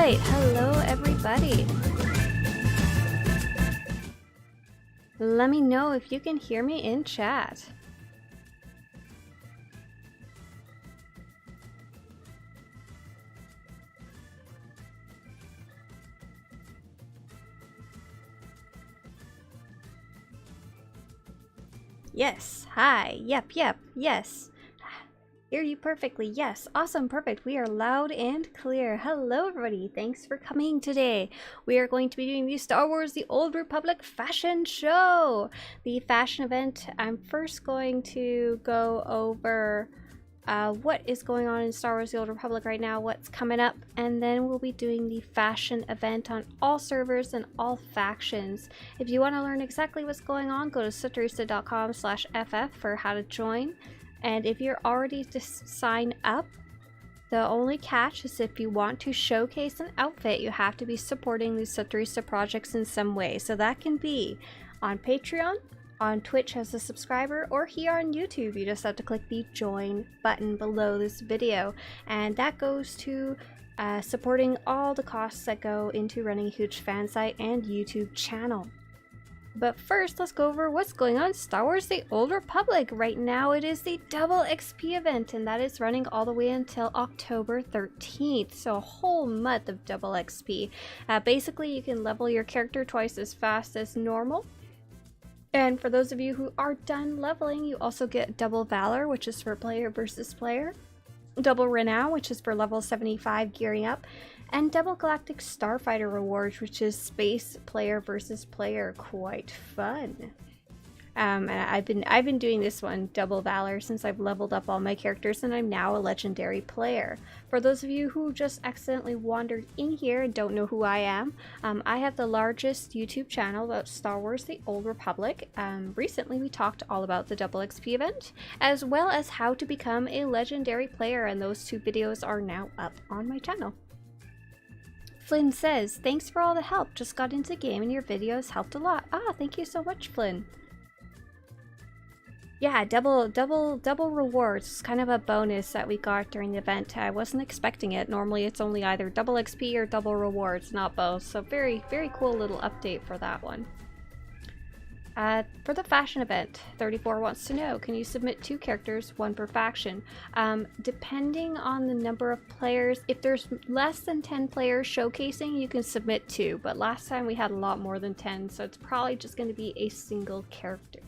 Alright, hello everybody. Let me know if you can hear me in chat. Yes, hi, yep, yes. Hear you perfectly, yes, awesome, perfect. We are loud and clear. Hello everybody, thanks for coming today. We are going to be doing the Star Wars The Old Republic fashion show. The fashion event, I'm first going to go over what is going on in Star Wars The Old Republic right now, what's coming up, and then we'll be doing the fashion event on all servers and all factions. If you want to learn exactly what's going on, go to Swtorista.com/ff for how to join. And if you're already to sign up, the only catch is if you want to showcase an outfit, you have to be supporting the Swtorista projects in some way. So that can be on Patreon, on Twitch as a subscriber, or here on YouTube. You just have to click the join button below this video. And that goes to supporting all the costs that go into running a huge fan site and YouTube channel. But first, let's go over what's going on in Star Wars The Old Republic. Right now, it is the Double XP event, and that is running all the way until October 13th. So a whole month of Double XP. Basically, you can level your character twice as fast as normal. And for those of you who are done leveling, you also get Double Valor, which is for player versus player. Double Renown, which is for level 75 gearing up. And Double Galactic Starfighter Rewards, which is space player versus player. Quite fun. And I've been doing this one, Double Valor, since I've leveled up all my characters and I'm now a legendary player. For those of you who just accidentally wandered in here and don't know who I am, I have the largest YouTube channel about Star Wars The Old Republic. Recently we talked all about the Double XP event, as well as how to become a legendary player, and those two videos are now up on my channel. Flynn says, thanks for all the help, just got into the game and your videos helped a lot. Ah, thank you so much, Flynn. Yeah, double rewards. It's kind of a bonus that we got during the event. I wasn't expecting it. Normally it's only either double XP or double rewards, not both. So very cool little update for that one. For the fashion event, 34 wants to know, can you submit 2 characters, 1 per faction? Depending on the number of players, if there's less than 10 players showcasing, you can submit 2. But last time we had a lot more than 10, so it's probably just going to be a single character.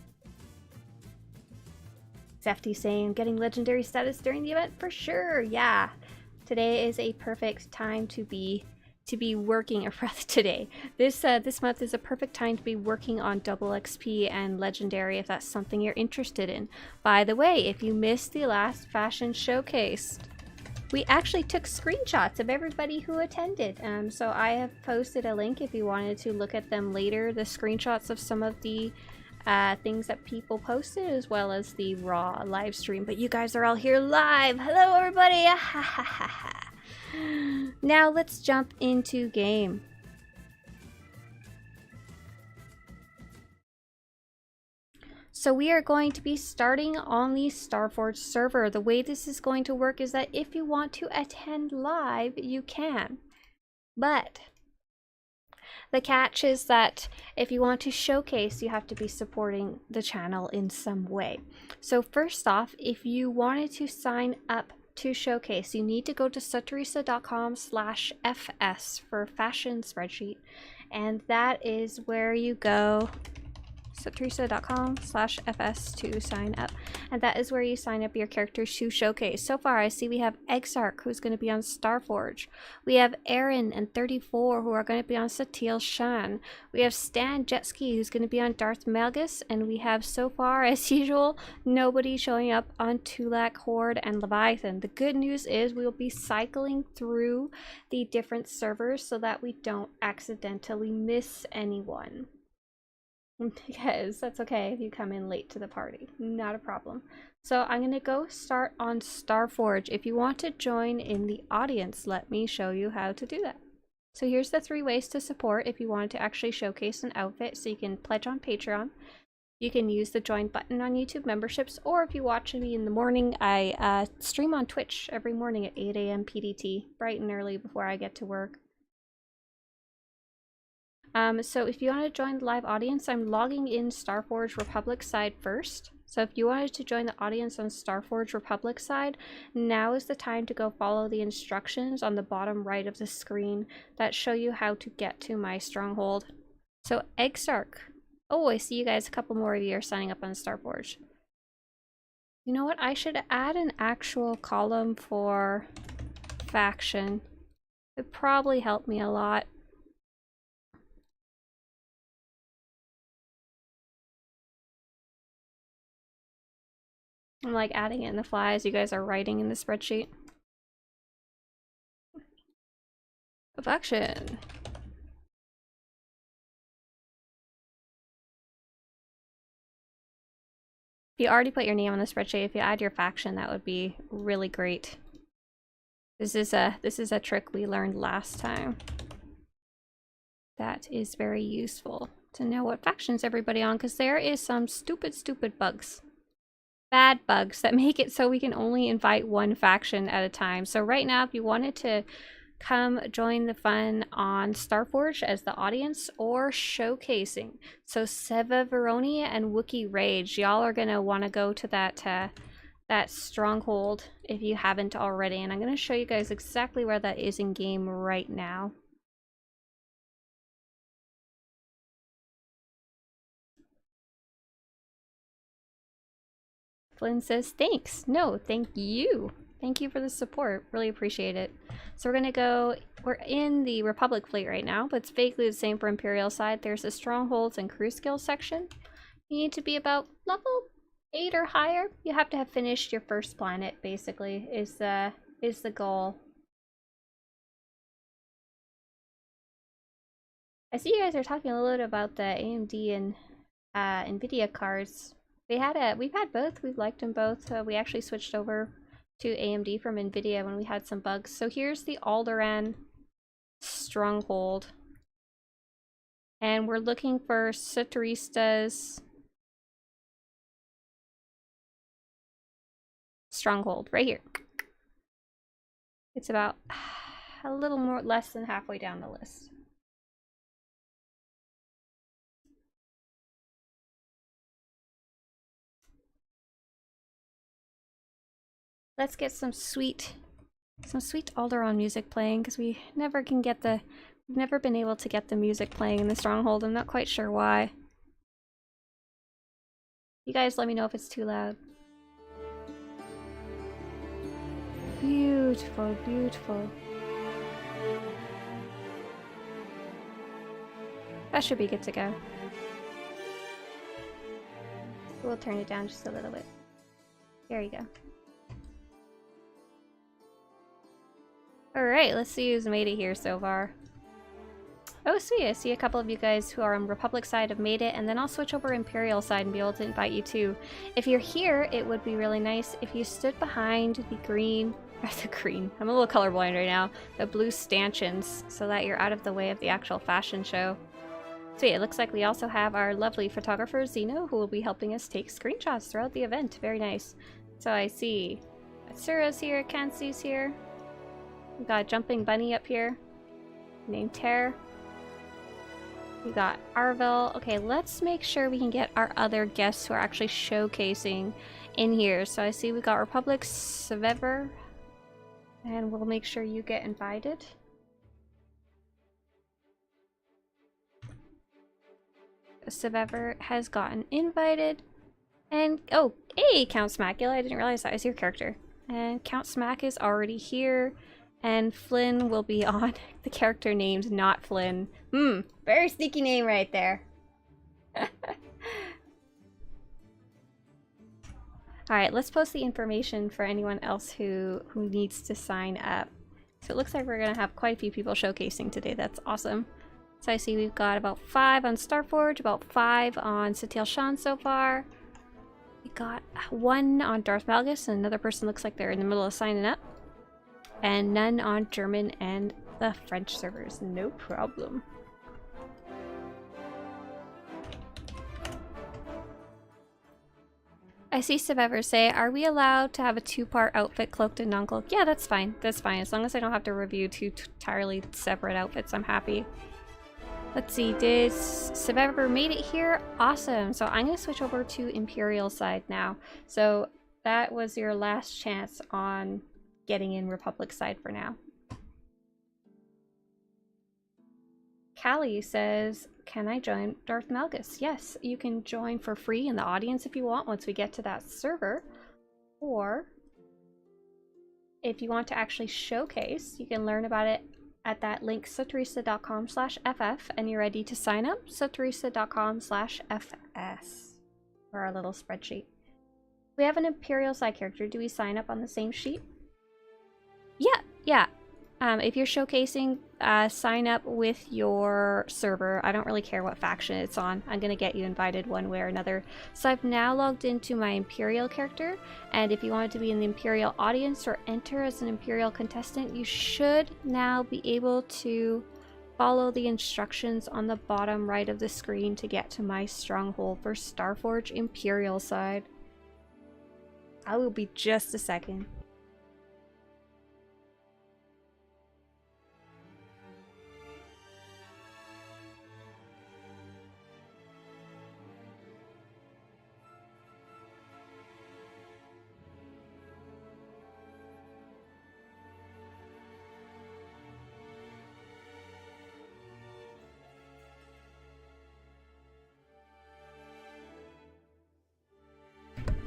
Zefty saying, getting legendary status during the event? For sure, yeah. Today is a perfect time to be working, or rather today. This month is a perfect time to be working on Double XP and Legendary if that's something you're interested in. By the way, if you missed the last fashion showcase, we actually took screenshots of everybody who attended. So I have posted a link if you wanted to look at them later, the screenshots of some of the things that people posted, as well as the raw live stream. But you guys are all here live. Hello everybody. Now let's jump into game. So we are going to be starting on the Starforge server. The way this is going to work is that if you want to attend live, you can. But the catch is that if you want to showcase, you have to be supporting the channel in some way. So first off, if you wanted to sign up to showcase, you need to go to Swtorista.com/fs for fashion spreadsheet, and that is where you go. Swtorista.com/fs to sign up, and that is where you sign up your characters to showcase. So far I see we have Exarch, who's going to be on Starforge. We have Aaron and 34 who are going to be on Satele Shan. We have Stan Jetski, who's going to be on Darth Malgus, and we have, so far as usual, nobody showing up on Tulak, Horde, and Leviathan. The good news is we will be cycling through the different servers so that we don't accidentally miss anyone. Because that's okay if you come in late to the party, not a problem. So I'm gonna go start on Starforge. If you want to join in the audience, let me show you how to do that. So here's the 3 ways to support if you wanted to actually showcase an outfit. So you can pledge on Patreon, you can use the join button on YouTube memberships, or if you watch me in the morning, I stream on Twitch every morning at 8 AM PDT, bright and early before I get to work. So if you want to join the live audience, I'm logging in Starforge Republic side first. So if you wanted to join the audience on Starforge Republic side, now is the time to go follow the instructions on the bottom right of the screen that show you how to get to my stronghold. So Eggstark. Oh, I see you guys. A couple more of you are signing up on Starforge. You know what? I should add an actual column for faction. It'd probably help me a lot. I'm like adding it in the fly as you guys are writing in the spreadsheet. Faction. If you already put your name on the spreadsheet, if you add your faction, that would be really great. This is a trick we learned last time. That is very useful to know what factions everybody on, because there is some stupid bugs. Bad bugs that make it so we can only invite one faction at a time. So right now, if you wanted to come join the fun on Starforge as the audience or showcasing, so Seva Veronia and Wookiee Rage, y'all are gonna want to go to that stronghold if you haven't already, and I'm gonna show you guys exactly where that is in game right now. Flynn says, thanks. No, thank you. Thank you for the support. Really appreciate it. So we're gonna go, we're in the Republic fleet right now, but it's vaguely the same for Imperial side. There's a strongholds and crew skills section. You need to be about level 8 or higher. You have to have finished your first planet, basically, is the goal. I see you guys are talking a little bit about the AMD and NVIDIA cards. We've had both. We've liked them both. We actually switched over to AMD from NVIDIA when we had some bugs. So here's the Alderaan stronghold. And we're looking for Swtorista's stronghold right here. It's about a little more, less than halfway down the list. Let's get some sweet Alderaan music playing, because we never can get we've never been able to get the music playing in the stronghold. I'm not quite sure why. You guys let me know if it's too loud. Beautiful, beautiful. That should be good to go. We'll turn it down just a little bit. There you go. Alright, let's see who's made it here so far. Oh sweet, I see a couple of you guys who are on Republic side have made it, and then I'll switch over Imperial side and be able to invite you too. If you're here, it would be really nice if you stood behind the green, I'm a little colorblind right now, the blue stanchions, so that you're out of the way of the actual fashion show. So yeah, it looks like we also have our lovely photographer Zeno, who will be helping us take screenshots throughout the event. Very nice. So I see Atsura's here, Kansi's here. We got a jumping bunny up here, named Ter. We got Arvel. Okay, let's make sure we can get our other guests who are actually showcasing in here. So I see we got Republic Svever, and we'll make sure you get invited. Svever has gotten invited. And, oh, hey, Count Smackula, I didn't realize that was your character. And Count Smack is already here. And Flynn will be on the character named Not Flynn. Very sneaky name right there. Alright, let's post the information for anyone else who needs to sign up. So it looks like we're going to have quite a few people showcasing today. That's awesome. So I see we've got about 5 on Starforge, about 5 on Satele Shan so far. We got 1 on Darth Malgus, and another person looks like they're in the middle of signing up. And none on German and the French servers. No problem. I see Sevever say, are we allowed to have a 2-part outfit, cloaked and non-cloaked? Yeah, that's fine. That's fine. As long as I don't have to review 2 entirely separate outfits, I'm happy. Let's see, did Survivor made it here? Awesome. So I'm going to switch over to Imperial side now. So that was your last chance on getting in Republic side for now. Callie says, can I join Darth Malgus? Yes, you can join for free in the audience if you want once we get to that server. Or if you want to actually showcase, you can learn about it at that link, Swtorista.com/ff, and you're ready to sign up, Swtorista.com/fs for our little spreadsheet. We have an Imperial side character. Do we sign up on the same sheet? Yeah. If you're showcasing, sign up with your server. I don't really care what faction it's on. I'm going to get you invited one way or another. So I've now logged into my Imperial character, and if you wanted to be in the Imperial audience or enter as an Imperial contestant, you should now be able to follow the instructions on the bottom right of the screen to get to my stronghold for Starforge Imperial side. I will be just a second.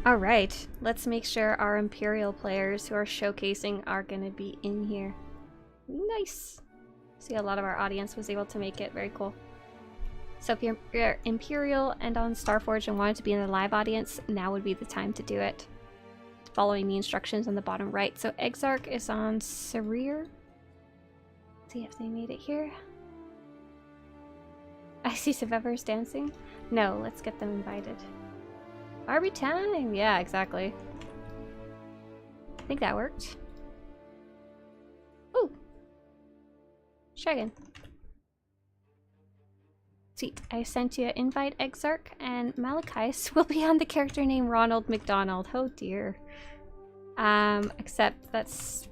Alright, let's make sure our Imperial players who are showcasing are going to be in here. Nice! See, a lot of our audience was able to make it. Very cool. So if you're Imperial and on Starforge and wanted to be in the live audience, now would be the time to do it. Following the instructions on the bottom right. So Exarch is on Sareer. See if they made it here. I see Survivors dancing. No, let's get them invited. Barbie time! Yeah, exactly. I think that worked. Ooh! Shagan. Sweet. I sent you an invite, Exarch, and Malachis will be on the character name Ronald McDonald. Oh dear. Except that's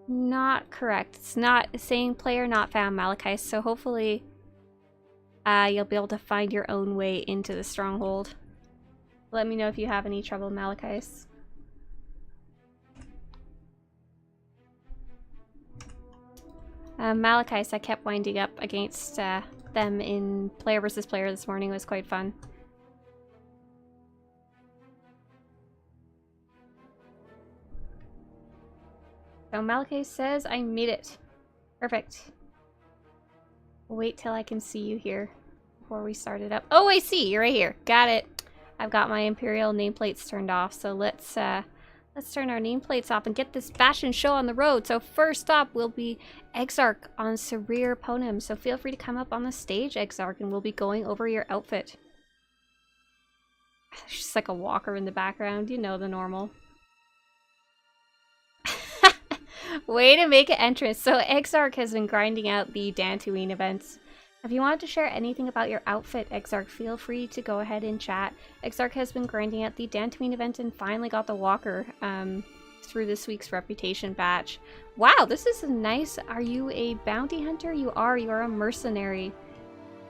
not correct. It's not saying player not found Malachis, so hopefully you'll be able to find your own way into the stronghold. Let me know if you have any trouble, Malachis. Malachis, I kept winding up against them in player versus player this morning. It was quite fun. So Malachis says, I made it. Perfect. Wait till I can see you here before we start it up. Oh, I see! You're right here. Got it. I've got my Imperial nameplates turned off, so let's turn our nameplates off and get this fashion show on the road. So first up will be Exarch on Sareer Ponem. So feel free to come up on the stage, Exarch, and we'll be going over your outfit. There's just like a walker in the background, you know, the normal. Way to make an entrance. So Exarch has been grinding out the Dantooine events. If you wanted to share anything about your outfit, Exarch, feel free to go ahead and chat. Exarch has been grinding out the Dantooine event and finally got the walker through this week's reputation batch. Wow, this is nice. Are you a bounty hunter? You are. You are a mercenary.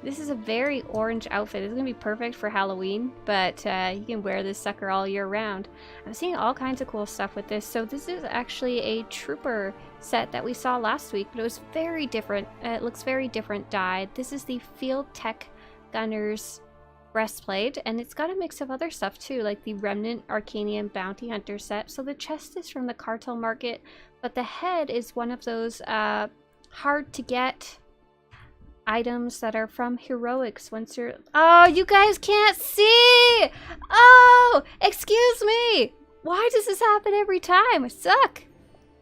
This is a very orange outfit. It's going to be perfect for Halloween, but you can wear this sucker all year round. I'm seeing all kinds of cool stuff with this. So this is actually a trooper set that we saw last week, but it was very different. It looks very different dyed. This is the Field Tech Gunner's breastplate, and it's got a mix of other stuff too, like the Remnant Arcanian Bounty Hunter set. So the chest is from the Cartel Market, but the head is one of those hard to get items that are from Heroics. Once you're... Oh, you guys can't see! Oh! Excuse me! Why does this happen every time? I suck!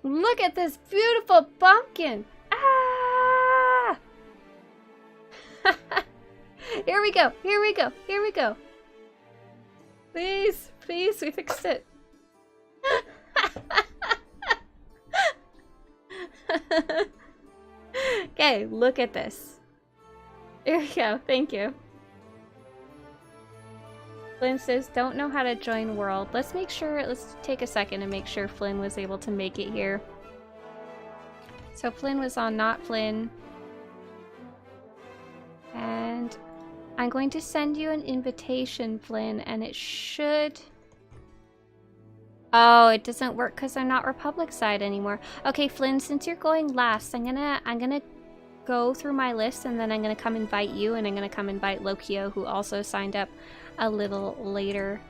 Look at this beautiful pumpkin! Ah! Here we go! Here we go! Here we go! Please! Please, we fixed it! Okay, look at this. There we go, thank you. Flynn says, don't know how to join world. Let's take a second and make sure Flynn was able to make it here. So Flynn was on Not Flynn. And I'm going to send you an invitation, Flynn, and it should... Oh, it doesn't work because I'm not Republic side anymore. Okay, Flynn, since you're going last, I'm gonna go through my list, and then I'm gonna come invite you, and I'm gonna come invite Lokio, who also signed up a little later.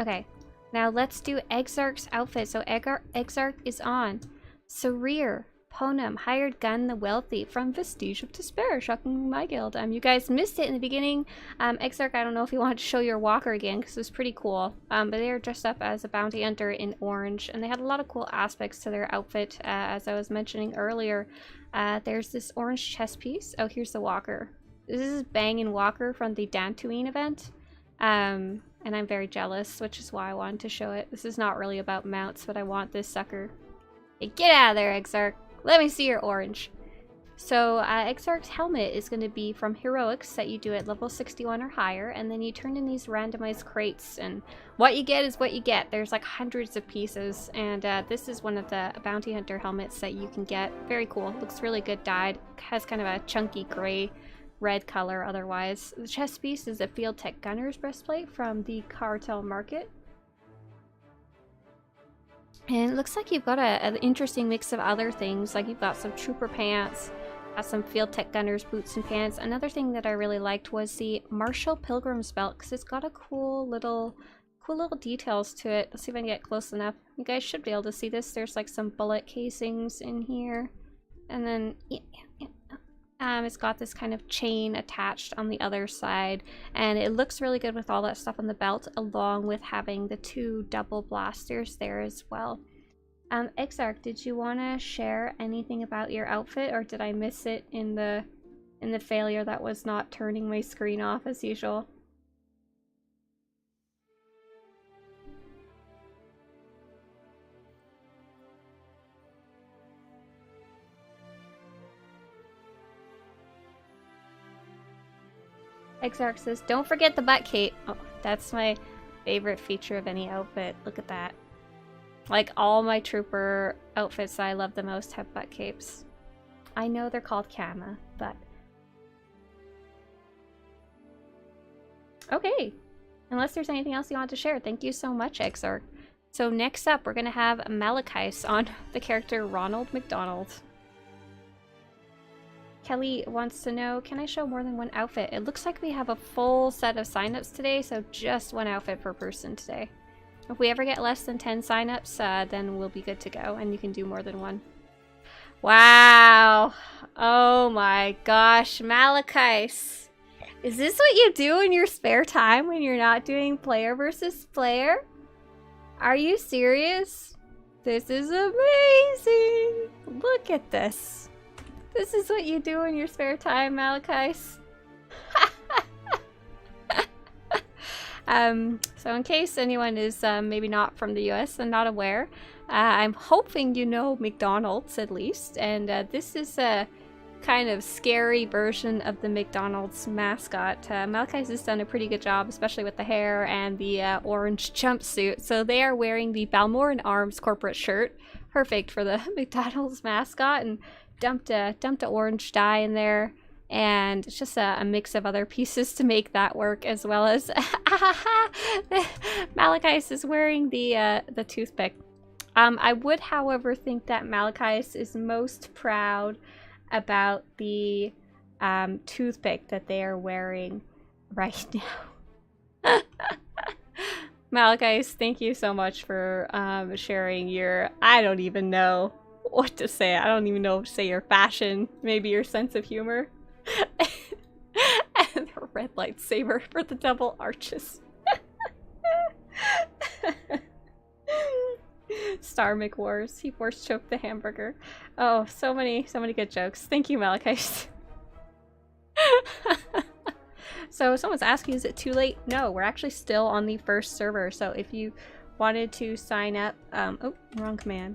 Okay, now let's do Exarch's outfit. So Exarch is on. Sarir, Ponum, Hired Gun the Wealthy from Vestige of Despair. Shocking my guild. You guys missed it in the beginning. Exarch, I don't know if you want to show your walker again because it was pretty cool. But they were dressed up as a bounty hunter in orange, and they had a lot of cool aspects to their outfit. As I was mentioning earlier, there's this orange chest piece. Oh, here's the walker. This is Bang & Walker from the Dantooine event. And I'm very jealous, which is why I wanted to show it. This is not really about mounts, but I want this sucker. Hey, get out of there, Exarch. Let me see your orange. So, Exarch's helmet is going to be from Heroics that you do at level 61 or higher, and then you turn in these randomized crates, and what you get is what you get. There's like hundreds of pieces, and this is one of the bounty hunter helmets that you can get. Very cool. Looks really good dyed. Has kind of a chunky gray red color otherwise. The chest piece is a Field Tech Gunner's breastplate from the Cartel Market. And it looks like you've got an interesting mix of other things, like you've got some trooper pants, some Field Tech Gunner's boots and pants. Another thing that I really liked was the Marshall Pilgrim's belt, because it's got a cool little details to it. Let's see if I can get close enough. You guys should be able to see this. There's like some bullet casings in here, and then it's got this kind of chain attached on the other side, and it looks really good with all that stuff on the belt, along with having the 2 double blasters there as well. Exarch, did you want to share anything about your outfit, or did I miss it in the failure that was not turning my screen off as usual? Exarch says, don't forget the butt cape. Oh, that's my favorite feature of any outfit. Look at that. Like, all my trooper outfits that I love the most have butt capes. I know they're called Kama, but... Okay. Unless there's anything else you want to share. Thank you so much, Exarch. So next up, we're going to have Malachis on the character Ronald McDonald. Kelly wants to know, can I show more than one outfit? It looks like we have a full set of signups today, so just one outfit per person today. If we ever get less than 10 signups, then we'll be good to go, and you can do more than one. Wow! Oh my gosh, Malachis! Is this what you do in your spare time when you're not doing player versus player? Are you serious? This is amazing! Look at this. This is what you do in your spare time, Malachis. So in case anyone is maybe not from the US and not aware, I'm hoping you know McDonald's at least, and this is a kind of scary version of the McDonald's mascot. Malachis has done a pretty good job, especially with the hair and the orange jumpsuit. So they are wearing the Balmoral Arms corporate shirt, perfect for the McDonald's mascot, and dumped a orange dye in there, and it's just a mix of other pieces to make that work, as well as Malachis is wearing the toothpick. I would, however, think that Malachis is most proud about the toothpick that they are wearing right now. Malachis, thank you so much for sharing your, I don't even know what to say. I don't even know, say your fashion, maybe your sense of humor. And the red lightsaber for the double arches. Star McWars, he force choked the hamburger. Oh, so many good jokes. Thank you, Malachis. So someone's asking, is it too late? No, we're actually still on the first server. So if you wanted to sign up, oh, wrong command.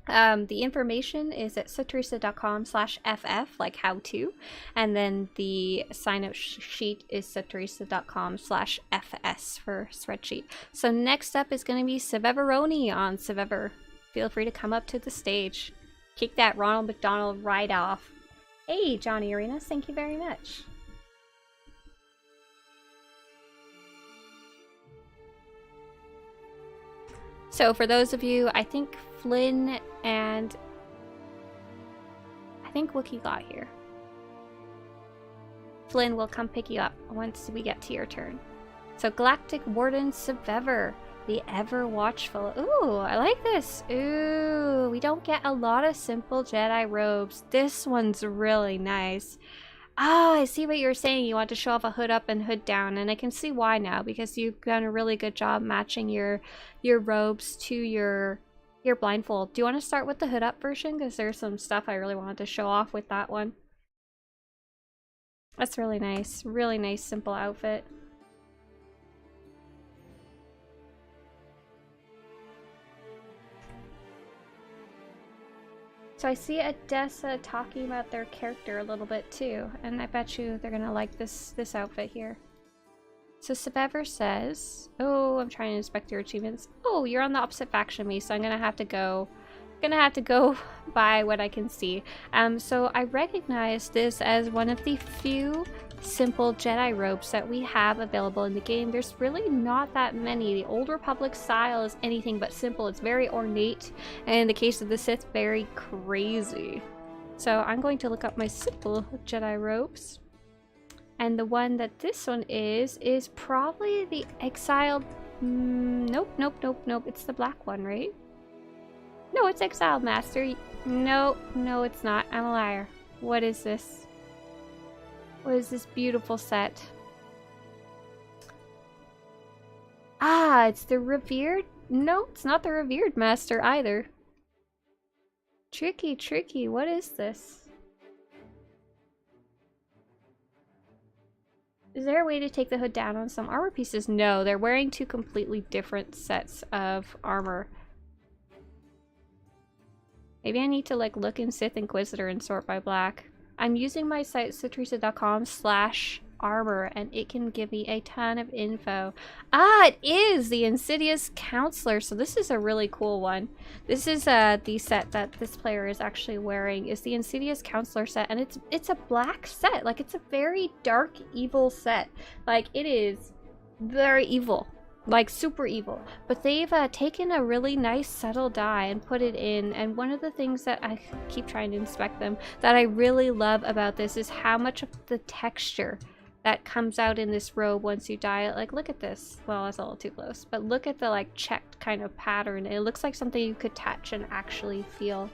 The information is at Swtorista.com/ff, like how to, and then the sign up sheet is Swtorista.com/fs for spreadsheet. So next up is going to be Seveveroni on Sevever. Feel free to come up to the stage. Kick that Ronald McDonald right off. Hey, Johnny Arenas, thank you very much. So for those of you, I think Flynn and I think Wookie got here. Flynn will come pick you up once we get to your turn. So Galactic Warden Sevever, the Ever Watchful. Ooh, I like this. Ooh, we don't get a lot of simple Jedi robes. This one's really nice. Oh, I see what you're saying. You want to show off a hood up and hood down, and I can see why now, because you've done a really good job matching your robes to your blindfold. Do you want to start with the hood up version? Because there's some stuff I really wanted to show off with that one. That's really nice. Really nice, simple outfit. So I see Odessa talking about their character a little bit too, and I bet you they're gonna like this outfit here. So Sevever says, oh, I'm trying to inspect your achievements. Oh, you're on the opposite faction of me, so I'm gonna have to go by what I can see. So I recognize this as one of the few simple Jedi robes that we have available in the game. There's really not that many. The Old Republic style is anything but simple. It's very ornate, and in the case of the Sith, very crazy. So I'm going to look up my simple Jedi robes. And the one that this one is probably the Exiled... nope. It's the black one, right? No, it's Exiled Master. No, it's not. I'm a liar. What is this? What is this beautiful set? Ah, it's the Revered... No, it's not the Revered Master either. Tricky. What is this? Is there a way to take the hood down on some armor pieces? No, they're wearing two completely different sets of armor. Maybe I need to like look in Sith Inquisitor and sort by black. I'm using my site swtorista.com/armor and it can give me a ton of info. Ah, it is the Insidious Counselor. So this is a really cool one. This is the set that this player is actually wearing is the Insidious Counselor set, and it's a black set. Like, it's a very dark, evil set. Like, it is very evil. Like, super evil. But they've taken a really nice subtle dye and put it in, and one of the things that I keep trying to inspect them that I really love about this is how much of the texture that comes out in this robe once you dye it. Like, look at this. Well, that's a little too close, but look at the like checked kind of pattern. It looks like something you could touch and actually feel.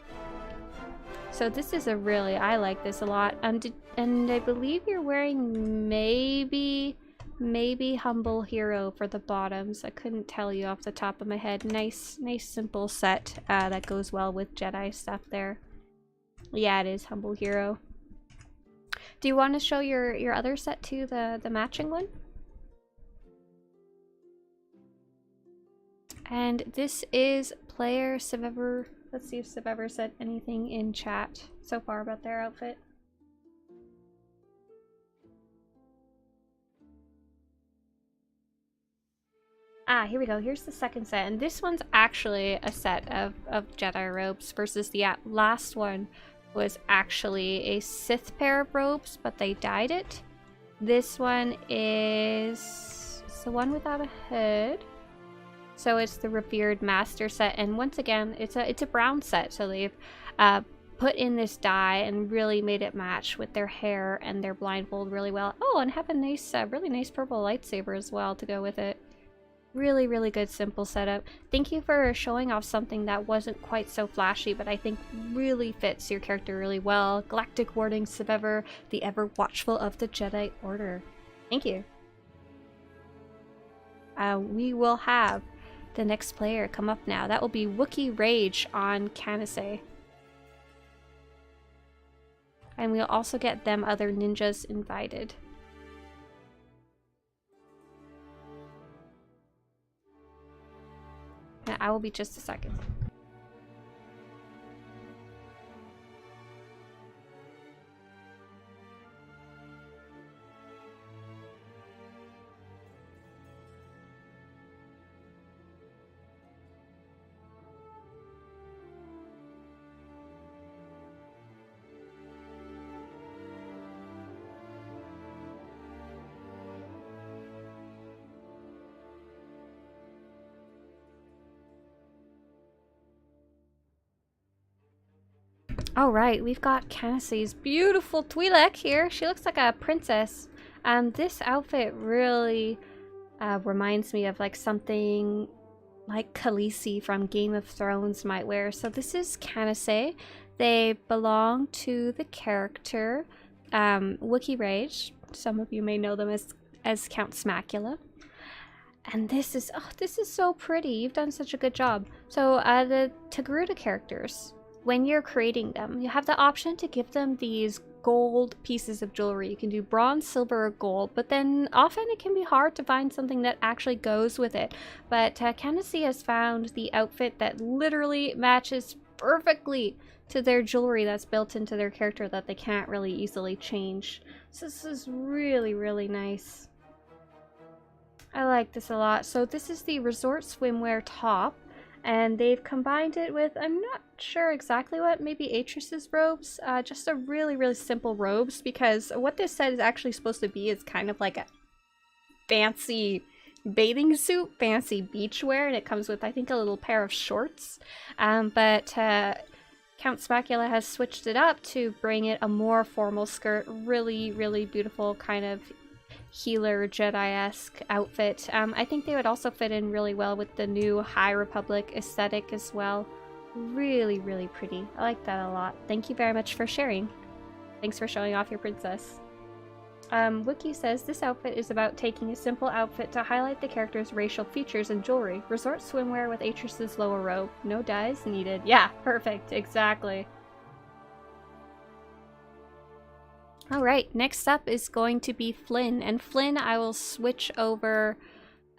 So this is a really, I like this a lot. And I believe you're wearing maybe Humble Hero for the bottoms. I couldn't tell you off the top of my head. Nice simple set that goes well with Jedi stuff there. Yeah, it is Humble Hero. Do you want to show your other set too, the matching one? And this is player Sevever. Let's see if Sevever said anything in chat so far about their outfit. Ah, here we go. Here's the second set. And this one's actually a set of Jedi robes versus the last one was actually a Sith pair of robes, but they dyed it. This one is the one without a hood. So it's the Revered Master set. And once again, it's a brown set. So they've put in this dye and really made it match with their hair and their blindfold really well. Oh, and have a nice, really nice purple lightsaber as well to go with it. Really good simple setup. Thank you for showing off something that wasn't quite so flashy, but I think really fits your character really well. Galactic Warden Sevever, the ever watchful of the Jedi Order. Thank you. We will have the next player come up now. That will be Wookiee Rage on Canasay. And we'll also get them other ninjas invited. I will be just a second. Alright, we've got Candace's beautiful Twi'lek here. She looks like a princess. This outfit really reminds me of like something like Khaleesi from Game of Thrones might wear. So this is Candace. They belong to the character Wookiee Rage. Some of you may know them as Count Smackula. And this is so pretty. You've done such a good job. So the Togruta characters, when you're creating them, you have the option to give them these gold pieces of jewelry. You can do bronze, silver, or gold, but then often it can be hard to find something that actually goes with it. But Candace has found the outfit that literally matches perfectly to their jewelry that's built into their character that they can't really easily change. So this is really, really nice. I like this a lot. So this is the resort swimwear top, and they've combined it with, I'm not sure exactly what, maybe Atrus's robes, just a really, really simple robes, because what this set is actually supposed to be is kind of like a fancy bathing suit, fancy beachwear, and it comes with, I think, a little pair of shorts, but Count Smackula has switched it up to bring it a more formal skirt, really, really beautiful kind of healer Jedi-esque outfit. I think they would also fit in really well with the new High Republic aesthetic as well. Really, really pretty. I like that a lot. Thank you very much for sharing. Thanks for showing off your princess. Wookiee says this outfit is about taking a simple outfit to highlight the character's racial features and jewelry. Resort swimwear with Atrus's lower robe. No dyes needed. Yeah, perfect. Exactly. Alright, next up is going to be Flynn. And Flynn I will switch over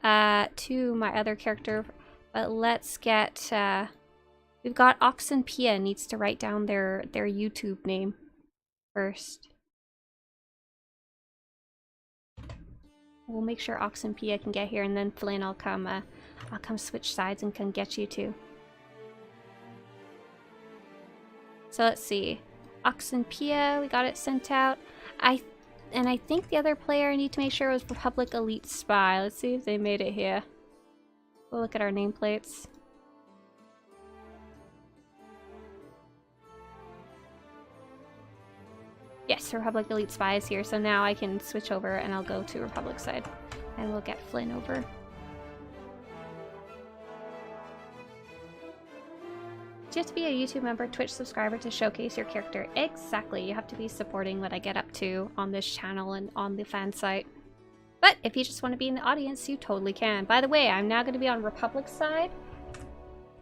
to my other character. But let's get... we've got Oxen Pia needs to write down their YouTube name first. We'll make sure Oxen Pia can get here, and then Flynn I'll come switch sides and can get you too. So let's see. Oxen Pia, we got it sent out. I think the other player I need to make sure was Republic Elite Spy. Let's see if they made it here. We'll look at our nameplates. Yes, Republic Elite Spy is here, so now I can switch over and I'll go to Republic side. And we'll get Flynn over. Do you have to be a YouTube member, Twitch subscriber to showcase your character? Exactly, you have to be supporting what I get up to on this channel and on the fan site. But if you just want to be in the audience, you totally can. By the way, I'm now going to be on Republic side.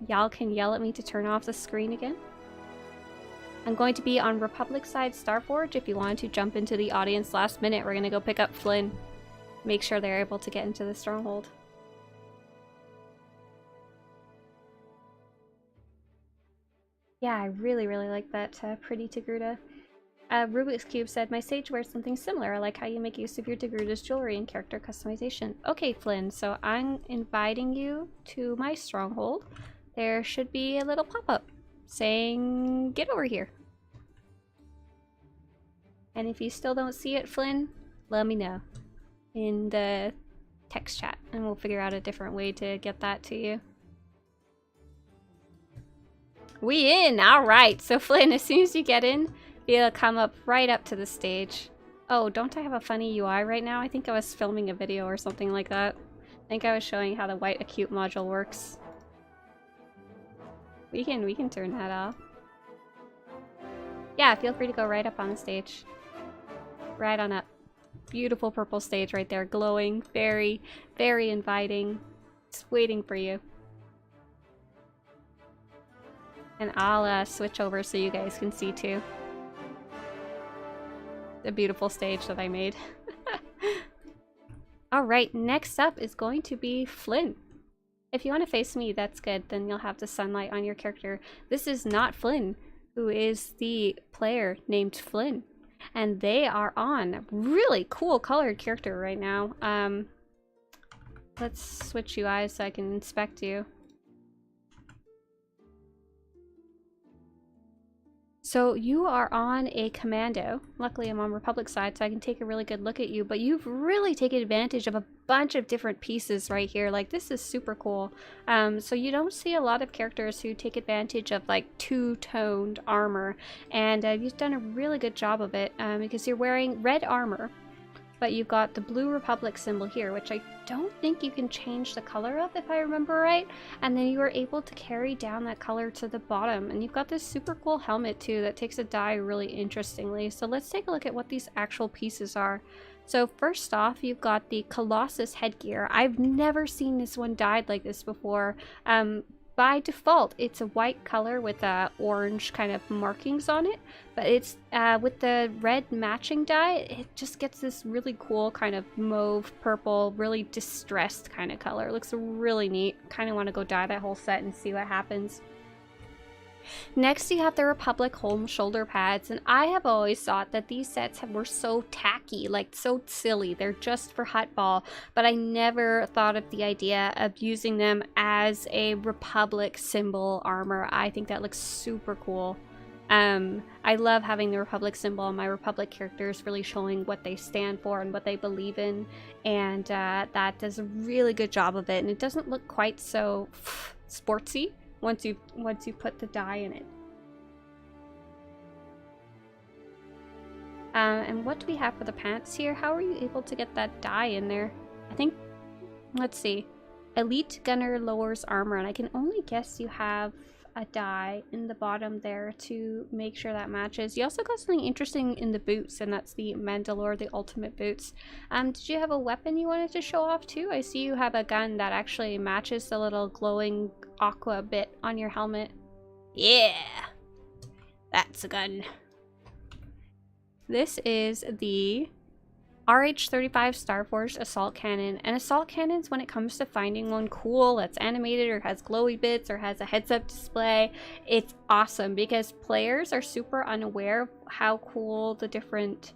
Y'all can yell at me to turn off the screen again. I'm going to be on Republic side Starforge. If you wanted to jump into the audience last minute, we're going to go pick up Flynn. Make sure they're able to get into the stronghold. Yeah, I really, really like that pretty Togruta. Rubik's Cube said, my sage wears something similar. I like how you make use of your Togruta's jewelry and character customization. Okay, Flynn, so I'm inviting you to my stronghold. There should be a little pop-up saying, get over here. And if you still don't see it, Flynn, let me know in the text chat, and we'll figure out a different way to get that to you. We in! Alright, so Flynn, as soon as you get in, you'll come up right up to the stage. Oh, don't I have a funny UI right now? I think I was filming a video or something like that. I think I was showing how the white acute module works. We can turn that off. Yeah, feel free to go right up on the stage. Right on up. Beautiful purple stage right there, glowing, very, very inviting. It's waiting for you. And I'll switch over so you guys can see too. The beautiful stage that I made. Alright, next up is going to be Flynn. If you want to face me, that's good. Then you'll have the sunlight on your character. This is not Flynn, who is the player named Flynn. And they are on a really cool colored character right now. Let's switch UIs so I can inspect you. So you are on a commando. Luckily I'm on Republic side so I can take a really good look at you, but you've really taken advantage of a bunch of different pieces right here. Like, this is super cool. So you don't see a lot of characters who take advantage of like two-toned armor, and you've done a really good job of it because you're wearing red armor. But you've got the blue Republic symbol here, which I don't think you can change the color of, if I remember right. And then you are able to carry down that color to the bottom. And you've got this super cool helmet too that takes a dye really interestingly. So let's take a look at what these actual pieces are. So first off, you've got the Colossus headgear. I've never seen this one dyed like this before. By default, it's a white color with orange kind of markings on it, but it's with the red matching dye, it just gets this really cool kind of mauve, purple, really distressed kind of color. It looks really neat. Kind of want to go dye that whole set and see what happens. Next, you have the Republic Home shoulder pads, and I have always thought that these sets were so tacky, like so silly. They're just for Hutball, but I never thought of the idea of using them as a Republic symbol armor. I think that looks super cool. I love having the Republic symbol on my Republic characters, really showing what they stand for and what they believe in, and that does a really good job of it, and it doesn't look quite so sportsy once you put the dye in it. And what do we have for the pants here? How are you able to get that dye in there? I think, let's see. Elite Gunner lowers armor, and I can only guess you have a dye in the bottom there to make sure that matches. You also got something interesting in the boots, and that's the Mandalore, the ultimate boots. Did you have a weapon you wanted to show off too? I see you have a gun that actually matches the little glowing aqua bit on your helmet. Yeah, that's a gun. This is the RH-35 Starforged Assault Cannon. And assault cannons, when it comes to finding one cool that's animated or has glowy bits or has a heads-up display, it's awesome because players are super unaware of how cool the different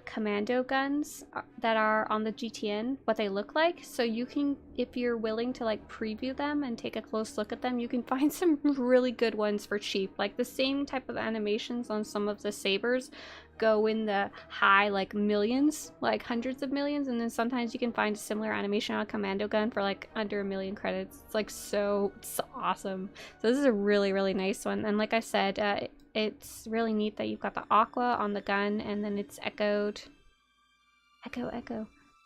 commando guns that are on the GTN, what they look like. So you can, if you're willing to like preview them and take a close look at them, you can find some really good ones for cheap. Like the same type of animations on some of the sabers go in the high like millions, like hundreds of millions, and then sometimes you can find a similar animation on a commando gun for like under 1 million credits. It's like so awesome. So this is a really nice one, and like I said, it's really neat that you've got the aqua on the gun, and then it's echoed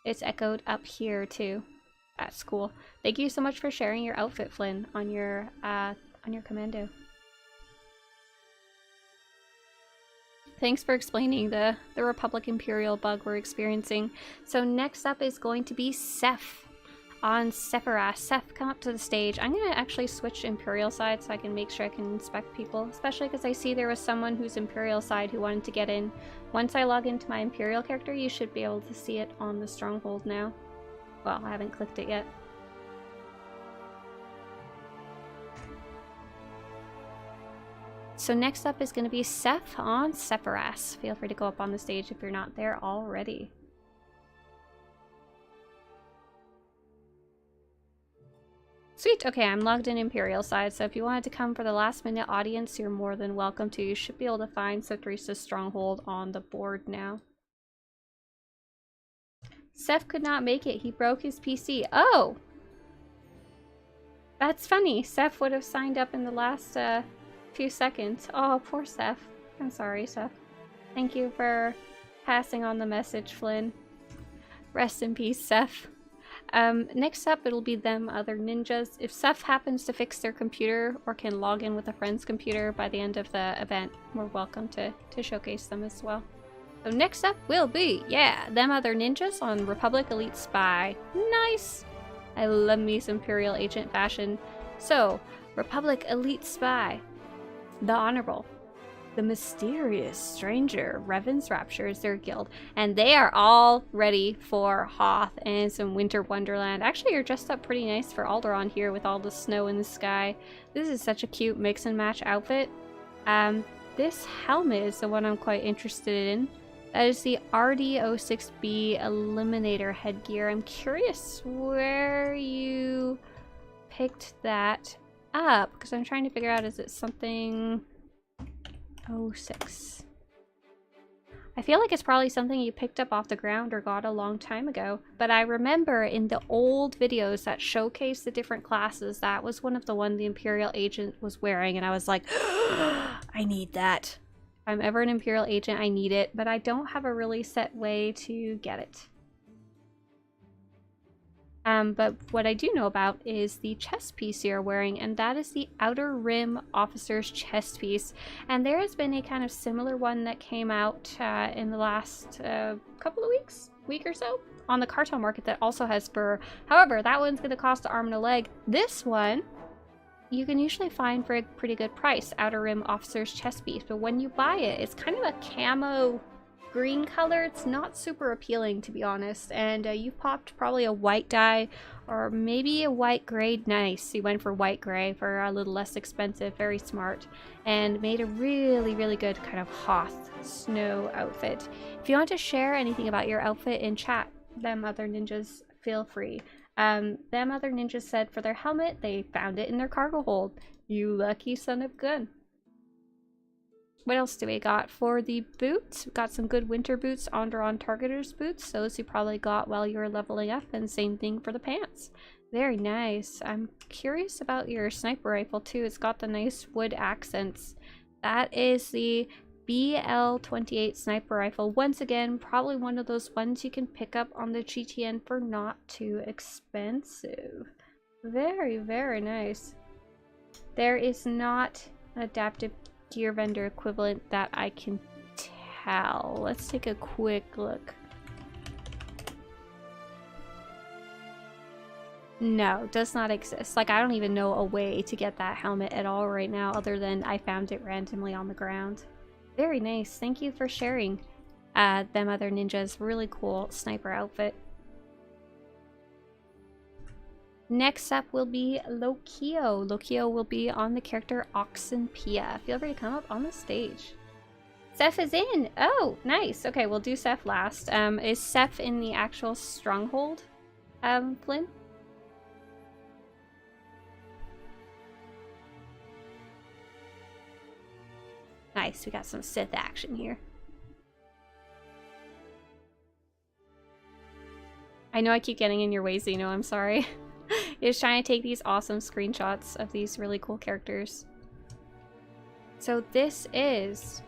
it's echoed up here too. That's cool. Thank you so much for sharing your outfit, Flynn, on your commando. Thanks for explaining the Republic Imperial bug we're experiencing. So next up is going to be Seth on Sephiroth. Seth, come up to the stage. I'm going to actually switch Imperial side so I can make sure I can inspect people, especially because I see there was someone who's Imperial side who wanted to get in. Once I log into my Imperial character, you should be able to see it on the Stronghold now. Well, I haven't clicked it yet. So next up is going to be Seth on Sephiroth. Feel free to go up on the stage if you're not there already. Sweet, okay, I'm logged in Imperial side, so if you wanted to come for the last minute audience, you're more than welcome to. You should be able to find Swtorista's Stronghold on the board now. Seth could not make it. He broke his PC. Oh! That's funny. Seth would have signed up in the last few seconds. Oh, poor Seth. I'm sorry, Seth. Thank you for passing on the message, Flynn. Rest in peace, Seth. Next up, it'll be them other ninjas. If Seth happens to fix their computer or can log in with a friend's computer by the end of the event, we're welcome to showcase them as well. So next up will be, yeah, them other ninjas on Republic Elite Spy. Nice! I love me some Imperial Agent fashion. So, Republic Elite Spy. The Honorable. The Mysterious Stranger. Revan's Rapture is their guild. And they are all ready for Hoth and some Winter Wonderland. Actually, you're dressed up pretty nice for Alderaan here with all the snow in the sky. This is such a cute mix and match outfit. This helmet is the one I'm quite interested in. That is the RD06B Eliminator headgear. I'm curious where you picked that up, because I'm trying to figure out, is it something 06. I feel like it's probably something you picked up off the ground or got a long time ago, but I remember in the old videos that showcase the different classes, that was one of the one the Imperial Agent was wearing, and I was like, I need that. If I'm ever an Imperial Agent, I need it, but I don't have a really set way to get it. But what I do know about is the chest piece you're wearing, and that is the Outer Rim Officer's chest piece. And there has been a kind of similar one that came out in the last couple of week or so, on the cartel market that also has fur. However, that one's going to cost an arm and a leg. This one, you can usually find for a pretty good price, Outer Rim Officer's chest piece. But when you buy it, it's kind of a camo green color. It's not super appealing, to be honest, and you popped probably a white dye or maybe a white gray. Nice, you went for white gray for a little less expensive. Very smart, and made a really good kind of Hoth snow outfit. If you want to share anything about your outfit in chat, them other ninjas, feel free. Them other ninjas said for their helmet they found it in their cargo hold. You lucky son of a gun. What else do we got? For the boots, we've got some good winter boots, Onderon Targeter's boots. Those you probably got while you were leveling up, and same thing for the pants. Very nice. I'm curious about your sniper rifle too. It's got the nice wood accents. That is the BL-28 sniper rifle. Once again, probably one of those ones you can pick up on the GTN for not too expensive. Very nice. There is not an adaptive gear vendor equivalent that I can tell. Let's take a quick look. No, does not exist. Like, I don't even know a way to get that helmet at all right now, other than I found it randomly on the ground. Very nice. Thank you for sharing them other ninjas. Really cool sniper outfit. Next up will be Lokio. Lokio will be on the character Oxenpia. Feel free to come up on the stage. Seth is in! Oh, nice. Okay, we'll do Seth last. Is Seth in the actual stronghold, Flynn? Nice, we got some Sith action here. I know I keep getting in your way, Xeno, I'm sorry. Is trying to take these awesome screenshots of these really cool characters. So this is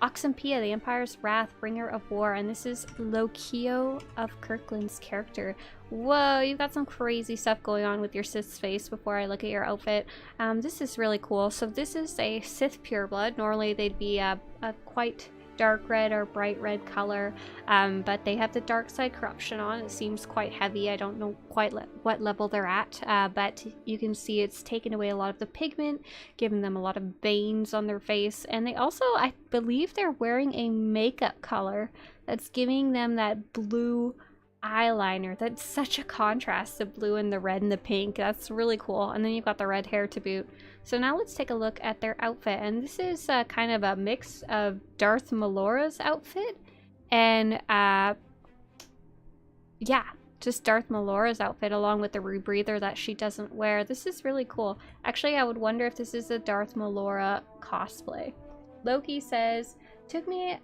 Oxenpia, the Empire's Wrath, Bringer of War, and this is Lokio of Kirkland's character. Whoa, you've got some crazy stuff going on with your Sith's face before I look at your outfit. This is really cool. So this is a Sith pureblood. Normally they'd be a quite dark red or bright red color, but they have the dark side corruption on. It seems quite heavy. I don't know quite what level they're at, but you can see it's taken away a lot of the pigment, given them a lot of veins on their face, and they also, I believe they're wearing a makeup color that's giving them that blue eyeliner. That's such a contrast, the blue and the red and the pink. That's really cool. And then you've got the red hair to boot. So now let's take a look at their outfit, and this is kind of a mix of Darth Malora's outfit and yeah, just Darth Malora's outfit along with the rebreather that she doesn't wear. This is really cool. Actually, I would wonder if this is a Darth Malora cosplay. Loki says, took me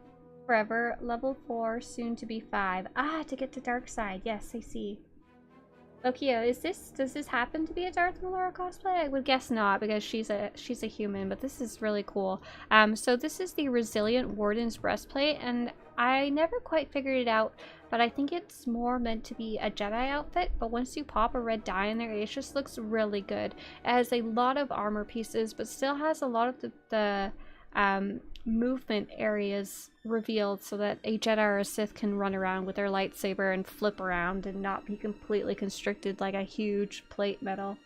forever, level 4, soon to be 5. To get to dark side. Yes, I see. Lokio, does this happen to be a Darth Malora cosplay? I would guess not, because she's a human, but this is really cool. So this is the Resilient Warden's breastplate, and I never quite figured it out, but I think it's more meant to be a Jedi outfit, but once you pop a red dye in there, it just looks really good. It has a lot of armor pieces, but still has a lot of the movement areas revealed so that a Jedi or a Sith can run around with their lightsaber and flip around and not be completely constricted like a huge plate metal.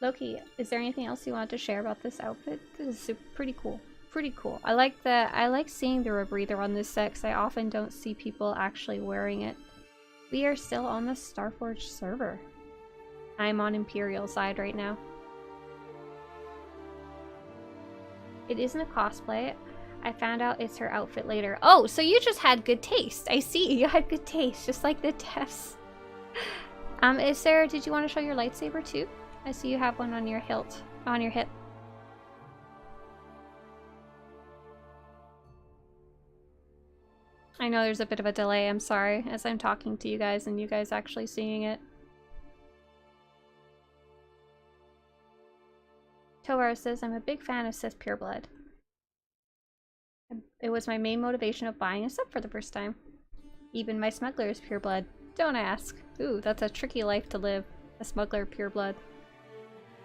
Loki, is there anything else you want to share about this outfit? This is pretty cool. Pretty cool. I like seeing the rebreather on this set because I often don't see people actually wearing it. We are still on the Starforge server. I'm on Imperial side right now. It isn't a cosplay. I found out it's her outfit later. Oh, so you just had good taste. I see. You had good taste, just like the Tess. Did you want to show your lightsaber too? I see you have one on your hilt, on your hip. I know there's a bit of a delay, I'm sorry, as I'm talking to you guys and you guys actually seeing it. Tovar says, I'm a big fan of Sith Pureblood. It was my main motivation of buying a sub for the first time. Even my smuggler is pureblood. Don't ask. Ooh, that's a tricky life to live. A smuggler pureblood.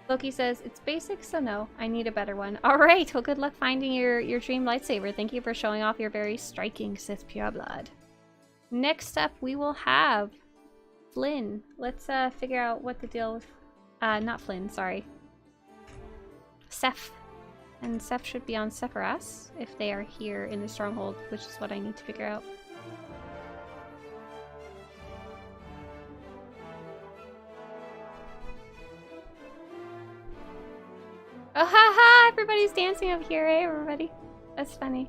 Loki says, it's basic, so no. I need a better one. Alright, well good luck finding your dream lightsaber. Thank you for showing off your very striking Sith pureblood. Next up, we will have Flynn. Let's figure out what the deal with... not Flynn, sorry. Seth. And Seth should be on Sephiroth if they are here in the stronghold, which is what I need to figure out. Oh, haha! Everybody's dancing up here, eh, everybody? That's funny.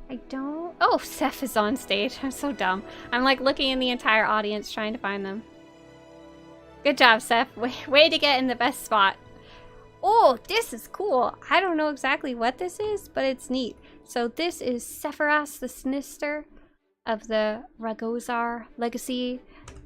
I don't... Oh, Seth is on stage. I'm so dumb. I'm like looking in the entire audience trying to find them. Good job, Seth. Way to get in the best spot. Oh, this is cool. I don't know exactly what this is, but it's neat. So this is Sephiroth the Sinister of the Ragozar Legacy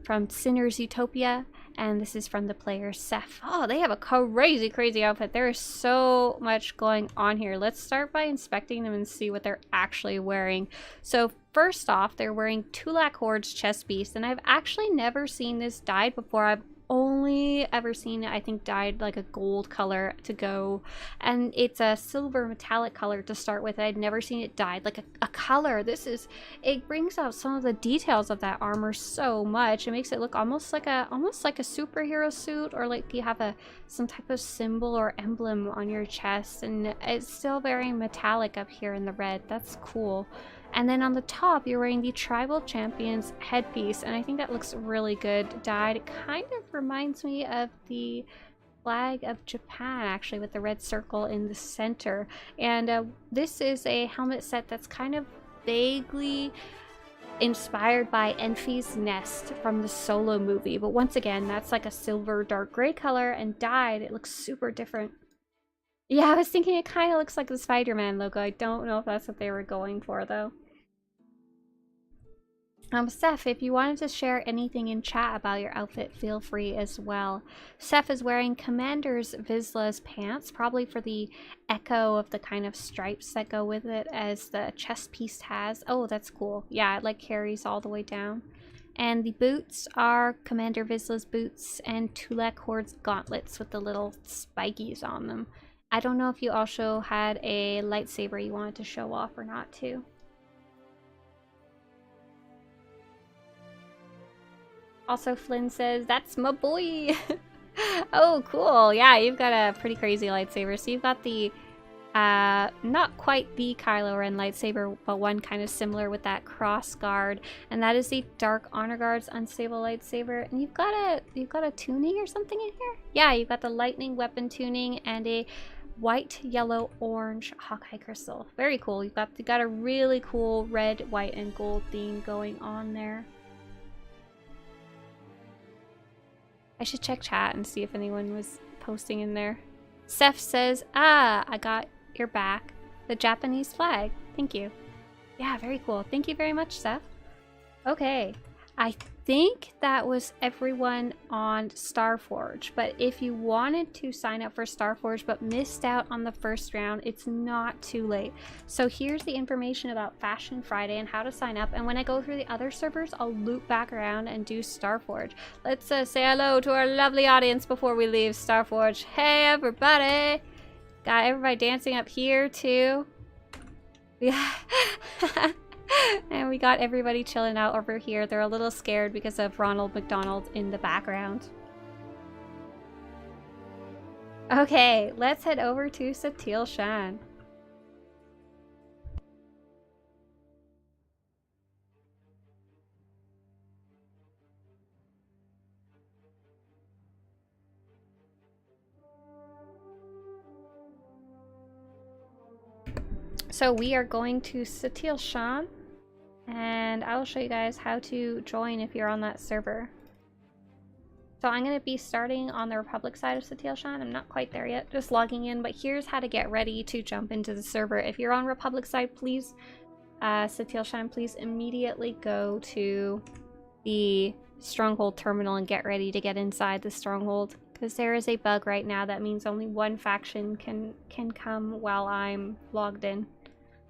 from Sinner's Utopia, and this is from the player Seth. Oh, they have a crazy outfit. There is so much going on here. Let's start by inspecting them and see what they're actually wearing. So first off, they're wearing Tulak Horde's chest piece, and I've actually never seen this dyed before. I've only ever seen it, I think, dyed like a gold color to go, and it's a silver metallic color to start with. I'd never seen it dyed like a color. It brings out some of the details of that armor so much. It makes it look almost like a superhero suit, or like you have some type of symbol or emblem on your chest, and it's still very metallic up here in the red. That's cool. And then on the top, you're wearing the Tribal Champion's headpiece, and I think that looks really good dyed. It kind of reminds me of the flag of Japan, actually, with the red circle in the center. And this is a helmet set that's kind of vaguely inspired by Enfy's Nest from the Solo movie. But once again, that's like a silver dark gray color, and dyed, it looks super different. Yeah, I was thinking it kind of looks like the Spider-Man logo. I don't know if that's what they were going for, though. Seth, if you wanted to share anything in chat about your outfit, feel free as well. Seth is wearing Commander's Vizsla's pants, probably for the echo of the kind of stripes that go with it, as the chest piece has. Oh, that's cool. Yeah, it like carries all the way down. And the boots are Commander Vizsla's boots and Tulak Horde's gauntlets with the little spikies on them. I don't know if you also had a lightsaber you wanted to show off or not, too. Also, Flynn says, that's my boy! Oh, cool. Yeah, you've got a pretty crazy lightsaber. So you've got the, not quite the Kylo Ren lightsaber, but one kind of similar with that cross guard. And that is the Dark Honor Guard's unstable lightsaber. And you've got a tuning or something in here? Yeah, you've got the lightning weapon tuning and a white, yellow, orange Hawkeye crystal. Very cool. You've got a really cool red, white, and gold theme going on there. I should check chat and see if anyone was posting in there. Seth says, I got your back. The Japanese flag. Thank you. Yeah, very cool. Thank you very much, Seth. Okay. I think that was everyone on Starforge, but if you wanted to sign up for Starforge but missed out on the first round, it's not too late. So here's the information about Fashion Friday and how to sign up, and when I go through the other servers, I'll loop back around and do Starforge. Let's say hello to our lovely audience before we leave Starforge. Hey everybody! Got everybody dancing up here too. Yeah. And we got everybody chilling out over here. They're a little scared because of Ronald McDonald in the background. Okay, let's head over to Satele Shan. So we are going to Satele Shan, and I will show you guys how to join if you're on that server. So I'm going to be starting on the Republic side of Satele Shan. I'm not quite there yet, just logging in, but here's how to get ready to jump into the server. If you're on Republic side, please, Satele Shan, please immediately go to the Stronghold terminal and get ready to get inside the Stronghold. Because there is a bug right now that means only one faction can come while I'm logged in.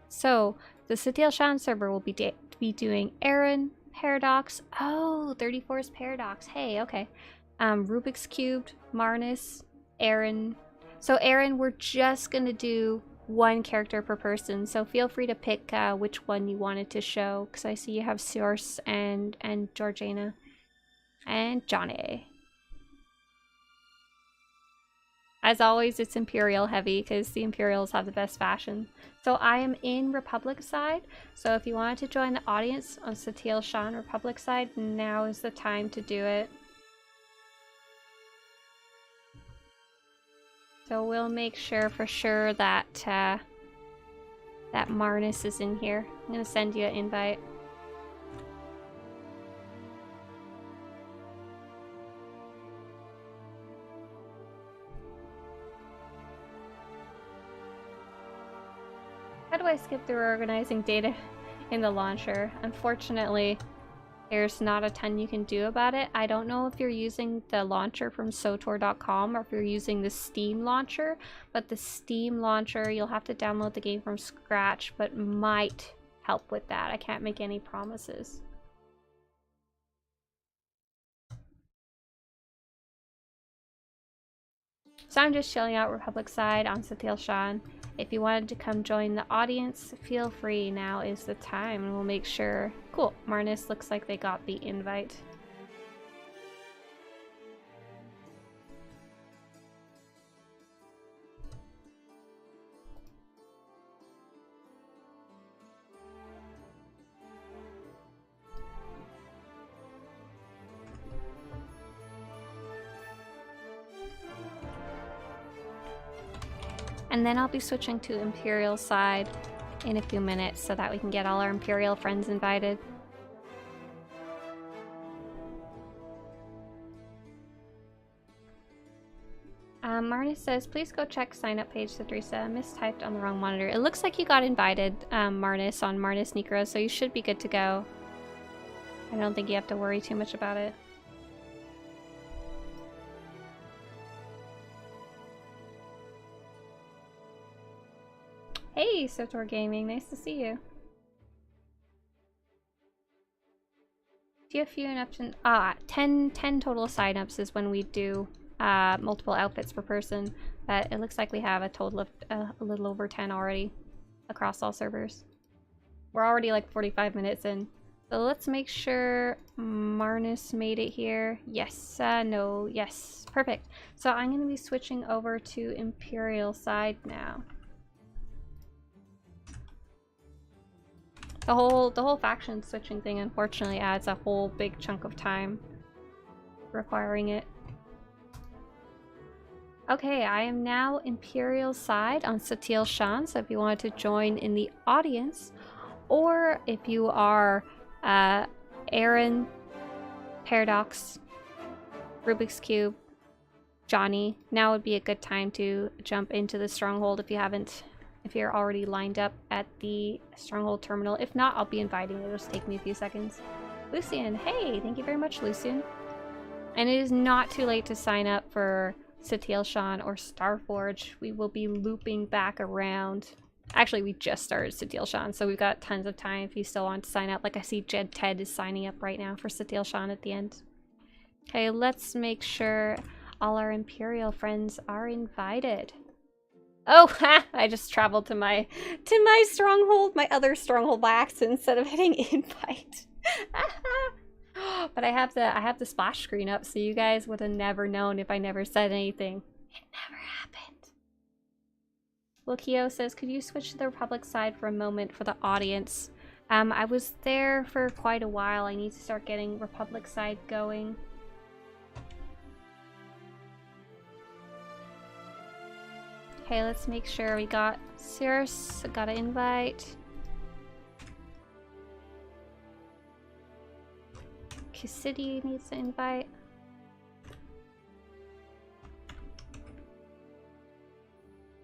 So the Satele Shan server will be doing Aaron, Paradox. Oh, 34 is Paradox. Hey, okay. Rubik's Cubed, Marnus, Aaron. So Aaron, we're just gonna do one character per person. So feel free to pick which one you wanted to show. Because I see you have Source and Georgina and Johnny. As always, it's Imperial heavy because the Imperials have the best fashion. So I am in Republic side. So if you wanted to join the audience on Satele Shan Republic side, now is the time to do it. So we'll make sure for sure that that Marnus is in here. I'm gonna send you an invite. How do I skip through organizing data in the launcher? Unfortunately, there's not a ton you can do about it. I don't know if you're using the launcher from SWTOR.com or if you're using the Steam launcher, but the Steam launcher, you'll have to download the game from scratch, but might help with that. I can't make any promises. So I'm just chilling out Republic side on Satele Shan. If you wanted to come join the audience, feel free. Now is the time, and we'll make sure. Cool. Marnus looks like they got the invite. And then I'll be switching to Imperial side in a few minutes so that we can get all our Imperial friends invited. Marnus says, please go check sign up page, Swtorista. Mistyped on the wrong monitor. It looks like you got invited, Marnus, on Marnus Necro, so you should be good to go. I don't think you have to worry too much about it. Hey, SWTOR Gaming, nice to see you. Do you have few enough to... 10 total signups is when we do multiple outfits per person, but it looks like we have a total of a little over 10 already across all servers. We're already like 45 minutes in. So let's make sure Marnus made it here. Yes, no, yes, perfect. So I'm going to be switching over to Imperial side now. The whole faction switching thing unfortunately adds a whole big chunk of time requiring it. Okay, I am now Imperial side on Satele Shan, so if you wanted to join in the audience, or if you are Aaron, Paradox, Rubik's Cube, Johnny, now would be a good time to jump into the Stronghold if you're already lined up at the Stronghold terminal. If not, I'll be inviting. It'll just take me a few seconds. Lucian, hey, thank you very much, Lucian. And it is not too late to sign up for Satele Shan or Starforge. We will be looping back around. Actually, we just started Satele Shan, so we've got tons of time if you still want to sign up. Like I see Jed Ted is signing up right now for Satele Shan at the end. Okay, let's make sure all our Imperial friends are invited. Oh, ha! I just traveled to my stronghold, my other stronghold by accident instead of hitting invite. But I have the splash screen up, so you guys would have never known if I never said anything. It never happened. Lukio says, could you switch to the Republic side for a moment for the audience? I was there for quite a while. I need to start getting Republic side going. Okay, let's make sure we got Cirrus, got an invite. City needs an invite.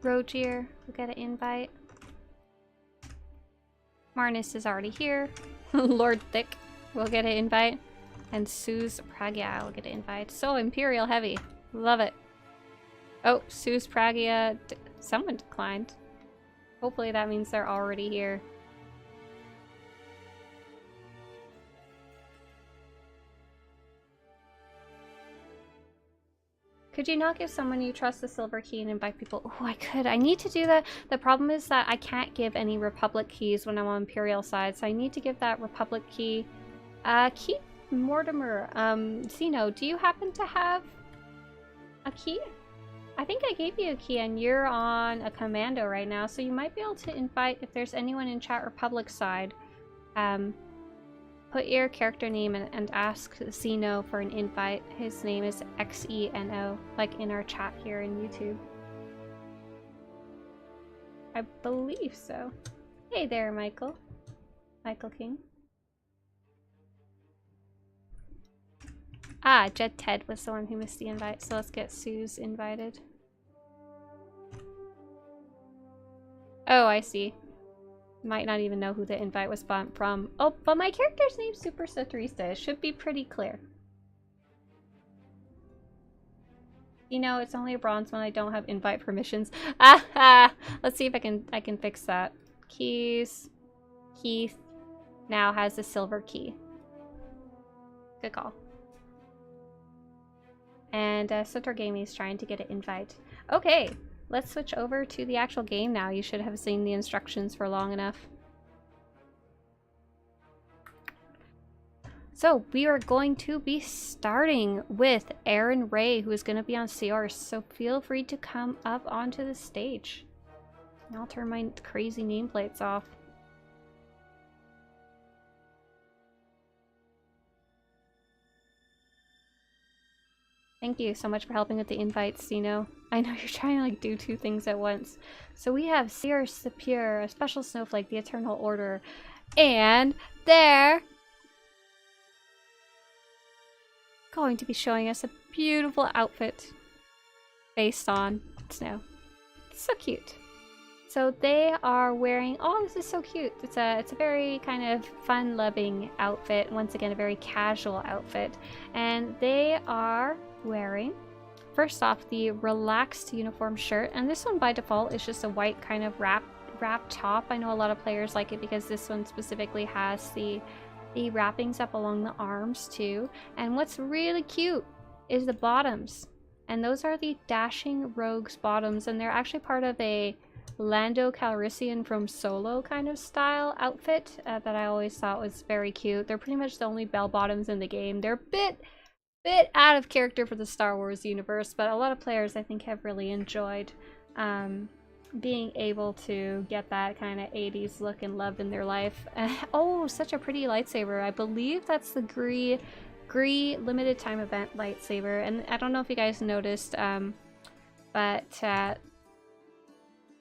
Rogier will get an invite. Marnus is already here. Lord Thick will get an invite. And Suze Pragia will get an invite. So Imperial heavy. Love it. Oh, Suze Pragia. Someone declined. Hopefully that means they're already here. Could you not give someone you trust the silver key and invite people? Oh, I could. I need to do that. The problem is that I can't give any Republic keys when I'm on Imperial side, so I need to give that Republic key. Keith Mortimer, Zeno, do you happen to have a key? I think I gave you a key and you're on a commando right now, so you might be able to invite, if there's anyone in chat Republic side, put your character name and ask Zeno for an invite. His name is Xeno, like in our chat here in YouTube. I believe so. Hey there, Michael. Michael King. Ah, Jed Ted was the one who missed the invite, so let's get Suze invited. Oh, I see. Might not even know who the invite was from. Oh, but my character's name's Super Swtorista. It should be pretty clear. You know, it's only a bronze one. I don't have invite permissions. Ah! Let's see if I can fix that. Keys. Keith now has a silver key. Good call. And SWTOR Gaming is trying to get an invite. Okay, let's switch over to the actual game now. You should have seen the instructions for long enough. So we are going to be starting with Aaron Ray, who is going to be on SWTOR. So feel free to come up onto the stage. And I'll turn my crazy nameplates off. Thank you so much for helping with the invites, Zeno. I know you're trying to like do two things at once. So we have Seer Sapir, a special snowflake, the Eternal Order, and they're going to be showing us a beautiful outfit based on snow. It's so cute. So they are wearing, oh, this is so cute. It's a very kind of fun-loving outfit. Once again, a very casual outfit. And they are wearing, first off, the relaxed uniform shirt, and this one by default is just a white kind of wrap top. I know a lot of players like it because this one specifically has the wrappings up along the arms too. And what's really cute is the bottoms, and those are the Dashing Rogues bottoms, and they're actually part of a Lando Calrissian from Solo kind of style outfit that I always thought was very cute. They're pretty much the only bell bottoms in the game. They're a bit out of character for the Star Wars universe, but a lot of players I think have really enjoyed being able to get that kind of 80s look and love in their life. Oh, such a pretty lightsaber. I believe that's the Gree limited time event lightsaber, and I don't know if you guys noticed, but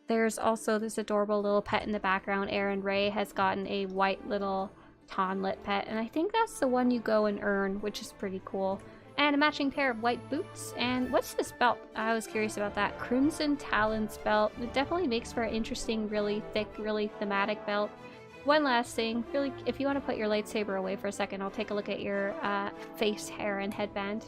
there's also this adorable little pet in the background. Aaron Ray has gotten a white little Tonlet pet, and I think that's the one you go and earn, which is pretty cool. And a matching pair of white boots. And what's this belt? I was curious about that. Crimson Talons belt. It definitely makes for an interesting, really thick, really thematic belt. One last thing, really, if you want to put your lightsaber away for a second, I'll take a look at your face hair and headband.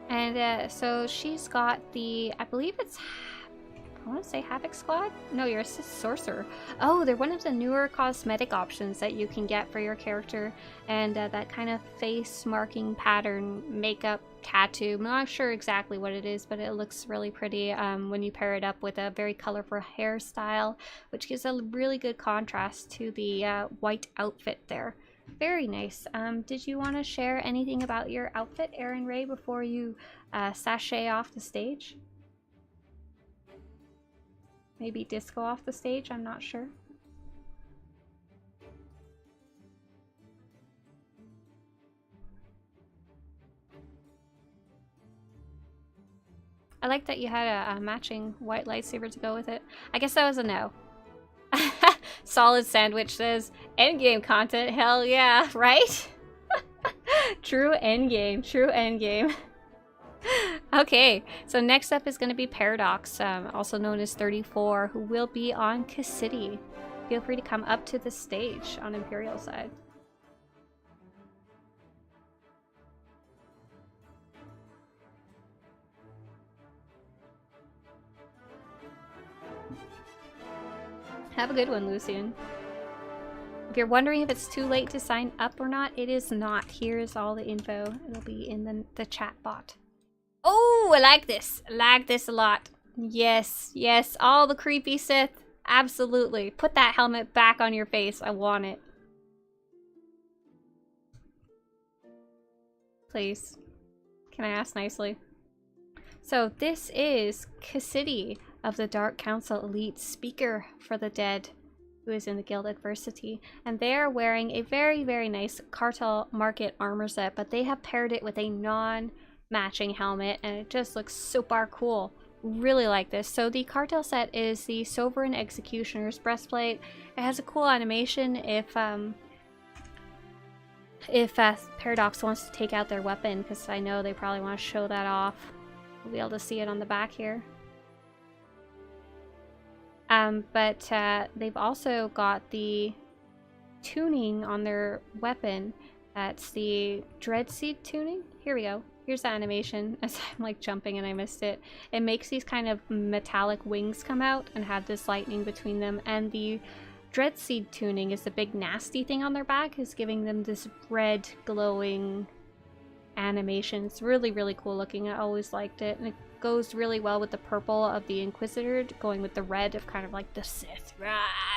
And so she's got the, I believe it's, I want to say Havoc Squad? No, you're a Sorcerer. Oh, they're one of the newer cosmetic options that you can get for your character. And that kind of face marking pattern makeup tattoo. I'm not sure exactly what it is, but it looks really pretty when you pair it up with a very colorful hairstyle, which gives a really good contrast to the white outfit there. Very nice. Did you want to share anything about your outfit, Aaron Ray, before you sashay off the stage? Maybe disco off the stage, I'm not sure. I like that you had a matching white lightsaber to go with it. I guess that was a no. Solid Sandwich says, endgame content, hell yeah, right? True endgame. True endgame. Okay, so next up is going to be Paradox, also known as 34, who will be on Cassidy. Feel free to come up to the stage on Imperial side. Have a good one, Lucian. If you're wondering if it's too late to sign up or not, it is not. Here's all the info. It'll be in the chat bot. Oh, I like this. I like this a lot. Yes, yes, all the creepy Sith. Absolutely. Put that helmet back on your face. I want it. Please. Can I ask nicely? So this is Cassidy of the Dark Council Elite, Speaker for the Dead, who is in the Guild Adversity, and they are wearing a very, very nice Cartel Market armor set, but they have paired it with a non-matching helmet, and it just looks super cool. Really like this. So the Cartel set is the Sovereign Executioner's breastplate. It has a cool animation if Paradox wants to take out their weapon, because I know they probably want to show that off. We'll be able to see it on the back here. But they've also got the tuning on their weapon. That's the Dreadseed tuning. Here we go. Here's the animation as I'm like jumping and I missed it. It makes these kind of metallic wings come out and have this lightning between them. And the Dreadseed tuning is the big nasty thing on their back, is giving them this red glowing animation. It's really, really cool looking. I always liked it. And it goes really well with the purple of the Inquisitor, going with the red of kind of like the Sith.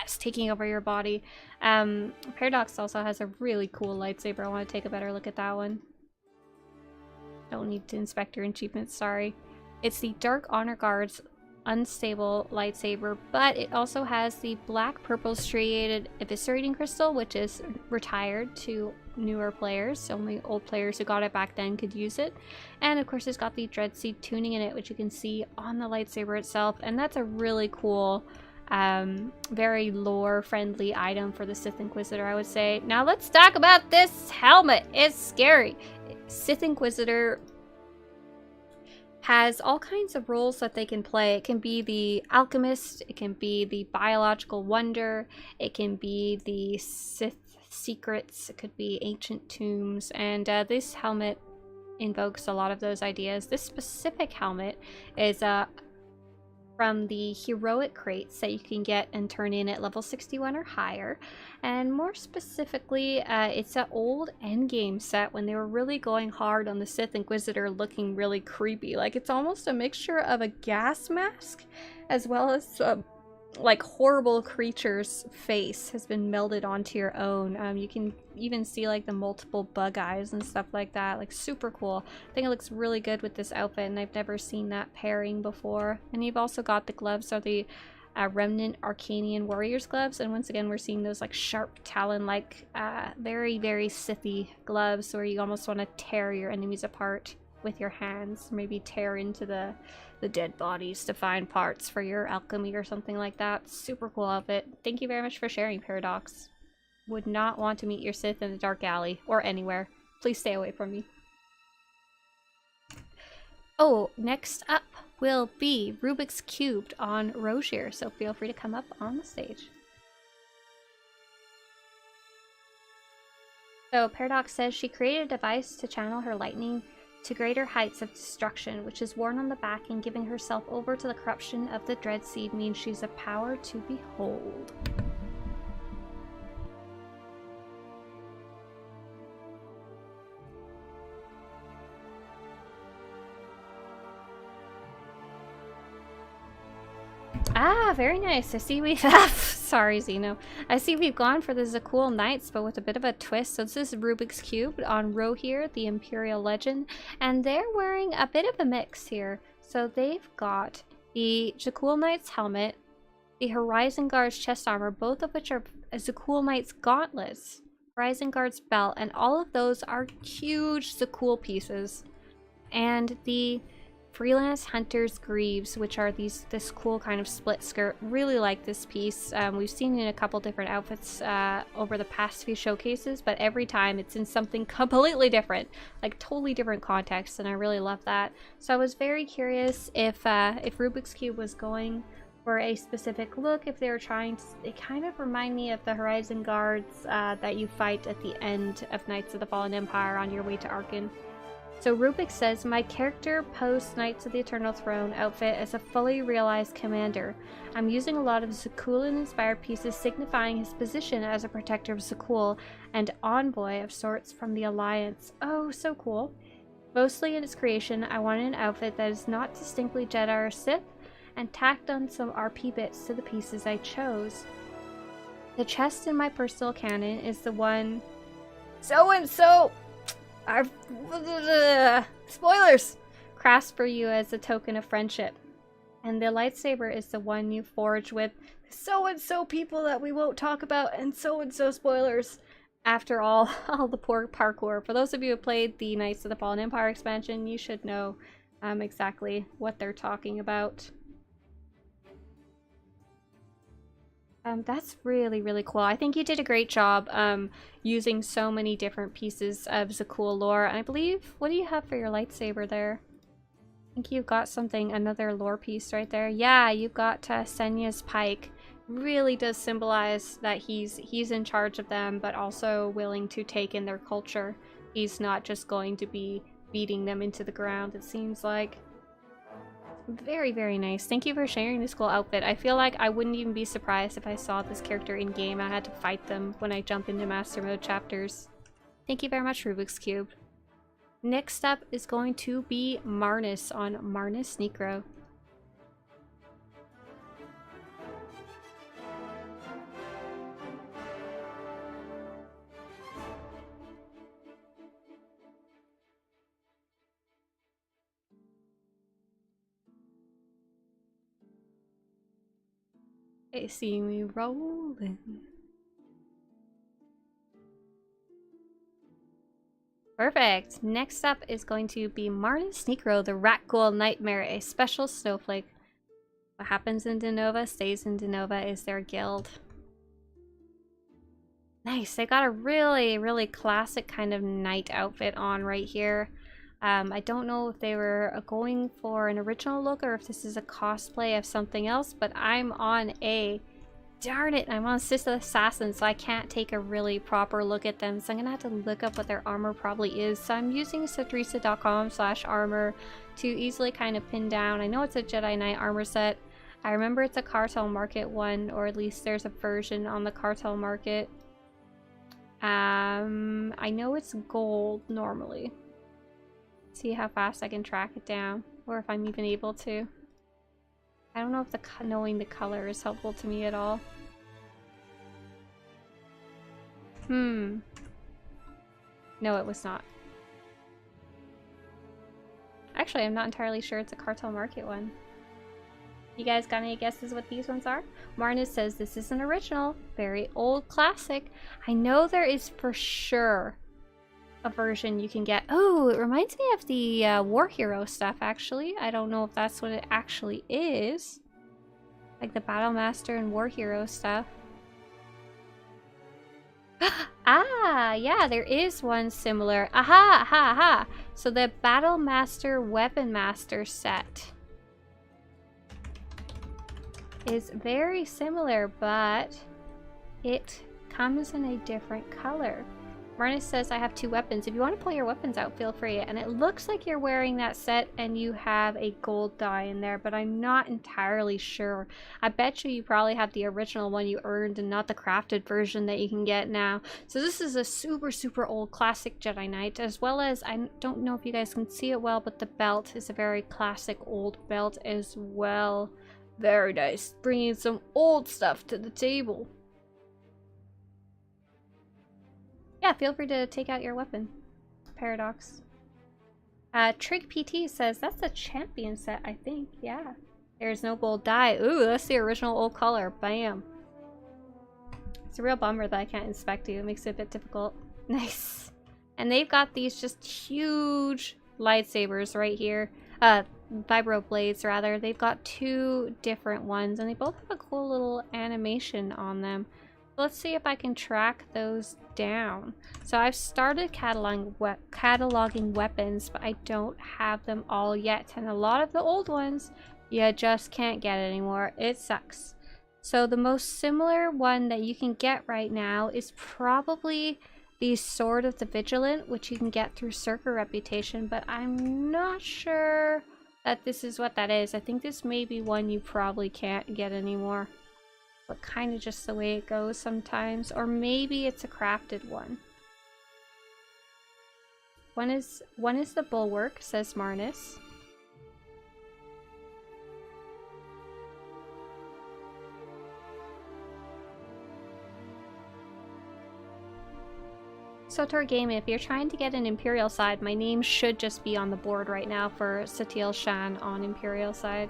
It's taking over your body. Paradox also has a really cool lightsaber. I want to take a better look at that one. Don't need to inspect your achievements, sorry. It's the Dark Honor Guard's unstable lightsaber, but it also has the black-purple striated eviscerating crystal, which is retired to newer players. Only old players who got it back then could use it. And of course it's got the Dreadseed tuning in it, which you can see on the lightsaber itself, and that's a really cool, very lore-friendly item for the Sith Inquisitor, I would say. Now let's talk about this helmet. It's scary. Sith Inquisitor has all kinds of roles that they can play. It can be the alchemist, it can be the biological wonder, it can be the Sith secrets, it could be ancient tombs, and this helmet invokes a lot of those ideas. This specific helmet is from the heroic crates that you can get and turn in at level 61 or higher. And more specifically, it's an old endgame set when they were really going hard on the Sith Inquisitor looking really creepy. Like, it's almost a mixture of a gas mask as well as like horrible creature's face has been melded onto your own. You can even see like the multiple bug eyes and stuff like that. Like, super cool. I think it looks really good with this outfit, and I've never seen that pairing before. And you've also got the gloves are the Remnant Arcanian Warriors gloves, and once again we're seeing those like sharp talon like very, very Sithy gloves where you almost want to tear your enemies apart with your hands, maybe tear into the dead bodies to find parts for your alchemy or something like that. Super cool outfit. Thank you very much for sharing, Paradox. Would not want to meet your Sith in the dark alley or anywhere. Please stay away from me. Oh, next up will be Rubik's Cubed on Rozier, so feel free to come up on the stage. So Paradox says she created a device to channel her lightning to greater heights of destruction, which is worn on the back, and giving herself over to the corruption of the Dreadseed means she's a power to behold. Ah, very nice. I see we've sorry, Xeno. I see we've gone for the Zakul Knights, but with a bit of a twist. So this is Rubik's Cube on Rozier, the Imperial Legend, and they're wearing a bit of a mix here. So they've got the Zakul Knight's helmet, the Horizon Guard's chest armor, both of which are Zakul Knight's gauntlets, Horizon Guard's belt, and all of those are huge Zakul pieces. And the Freelance Hunter's Greaves, which are this cool kind of split skirt. Really like this piece. We've seen it in a couple different outfits over the past few showcases, but every time it's in something completely different, like totally different context, and I really love that. So I was very curious if Rubik's Cube was going for a specific look, if they were trying to, it kind of remind me of the Horizon Guards that you fight at the end of Knights of the Fallen Empire on your way to Arkan. So Rubik says, my character posts Knights of the Eternal Throne outfit as a fully realized commander. I'm using a lot of Zakuulan-inspired pieces signifying his position as a protector of Zakuul and envoy of sorts from the Alliance. Oh, so cool. Mostly in its creation, I wanted an outfit that is not distinctly Jedi or Sith, and tacked on some RP bits to the pieces I chose. The chest in my personal canon is the one so-and-so spoilers crafts for you as a token of friendship. And the lightsaber is the one you forge with so-and-so people that we won't talk about, and so-and-so spoilers. After all the poor parkour. For those of you who played the Knights of the Fallen Empire expansion, you should know exactly what they're talking about. That's really, really cool. I think you did a great job using so many different pieces of Zakuul lore. And I believe, what do you have for your lightsaber there? I think you've got something, another lore piece right there. Yeah, you've got Senya's pike. Really does symbolize that he's in charge of them, but also willing to take in their culture. He's not just going to be beating them into the ground, it seems like. Very, very nice. Thank you for sharing this cool outfit. I feel like I wouldn't even be surprised if I saw this character in game. I had to fight them when I jump into Master Mode chapters. Thank you very much, Rubik's Cube. Next up is going to be Marnus on Marnus Necro. They see me rolling. Perfect. Next up is going to be Marnus Necro, the Rat Ghoul Nightmare, a special snowflake. What happens in Denova stays in Denova is their guild. Nice. They got a really, really classic kind of knight outfit on right here. I don't know if they were going for an original look or if this is a cosplay of something else, but I'm on a... Darn it, I'm on Sith Assassin, so I can't take a really proper look at them, so I'm gonna have to look up what their armor probably is. So I'm using Swtorista.com/armor to easily kind of pin down. I know it's a Jedi Knight armor set. I remember it's a Cartel Market one, or at least there's a version on the Cartel Market. I know it's gold normally. See how fast I can track it down, or if I'm even able to. I don't know if knowing the color is helpful to me at all. No, it was not. Actually, I'm not entirely sure it's a Cartel Market one. You guys got any guesses what these ones are? Marnus says this is an original, very old classic. I know there is for sure a version you can get. Oh, it reminds me of the War Hero stuff, actually. I don't know if that's what it actually is. Like the Battle Master and War Hero stuff. Ah, yeah, there is one similar. Aha, aha, aha. So the Battle Master Weapon Master set is very similar, but it comes in a different color. Marnus says, I have 2 weapons. If you want to pull your weapons out, feel free. And it looks like you're wearing that set and you have a gold die in there, but I'm not entirely sure. I bet you probably have the original one you earned and not the crafted version that you can get now. So this is a super, super old classic Jedi Knight, as well as, I don't know if you guys can see it well, but the belt is a very classic old belt as well. Very nice. Bringing some old stuff to the table. Yeah, feel free to take out your weapon. Paradox. Trig PT says, that's a champion set, I think. Yeah. There's no gold die. Ooh, that's the original old color. Bam. It's a real bummer that I can't inspect you. It makes it a bit difficult. Nice. And they've got these just huge lightsabers right here. vibro blades rather. They've got 2 different ones and they both have a cool little animation on them. Let's see if I can track those down. So I've started cataloging weapons, but I don't have them all yet. And a lot of the old ones, you just can't get anymore. It sucks. So the most similar one that you can get right now is probably the Sword of the Vigilant, which you can get through Circa Reputation, but I'm not sure that this is what that is. I think this may be one you probably can't get anymore. But kind of just the way it goes sometimes. Or maybe it's a crafted one. One is the Bulwark, says Marnus. SWTOR Gaming, if you're trying to get an Imperial side, my name should just be on the board right now for Satele Shan on Imperial side.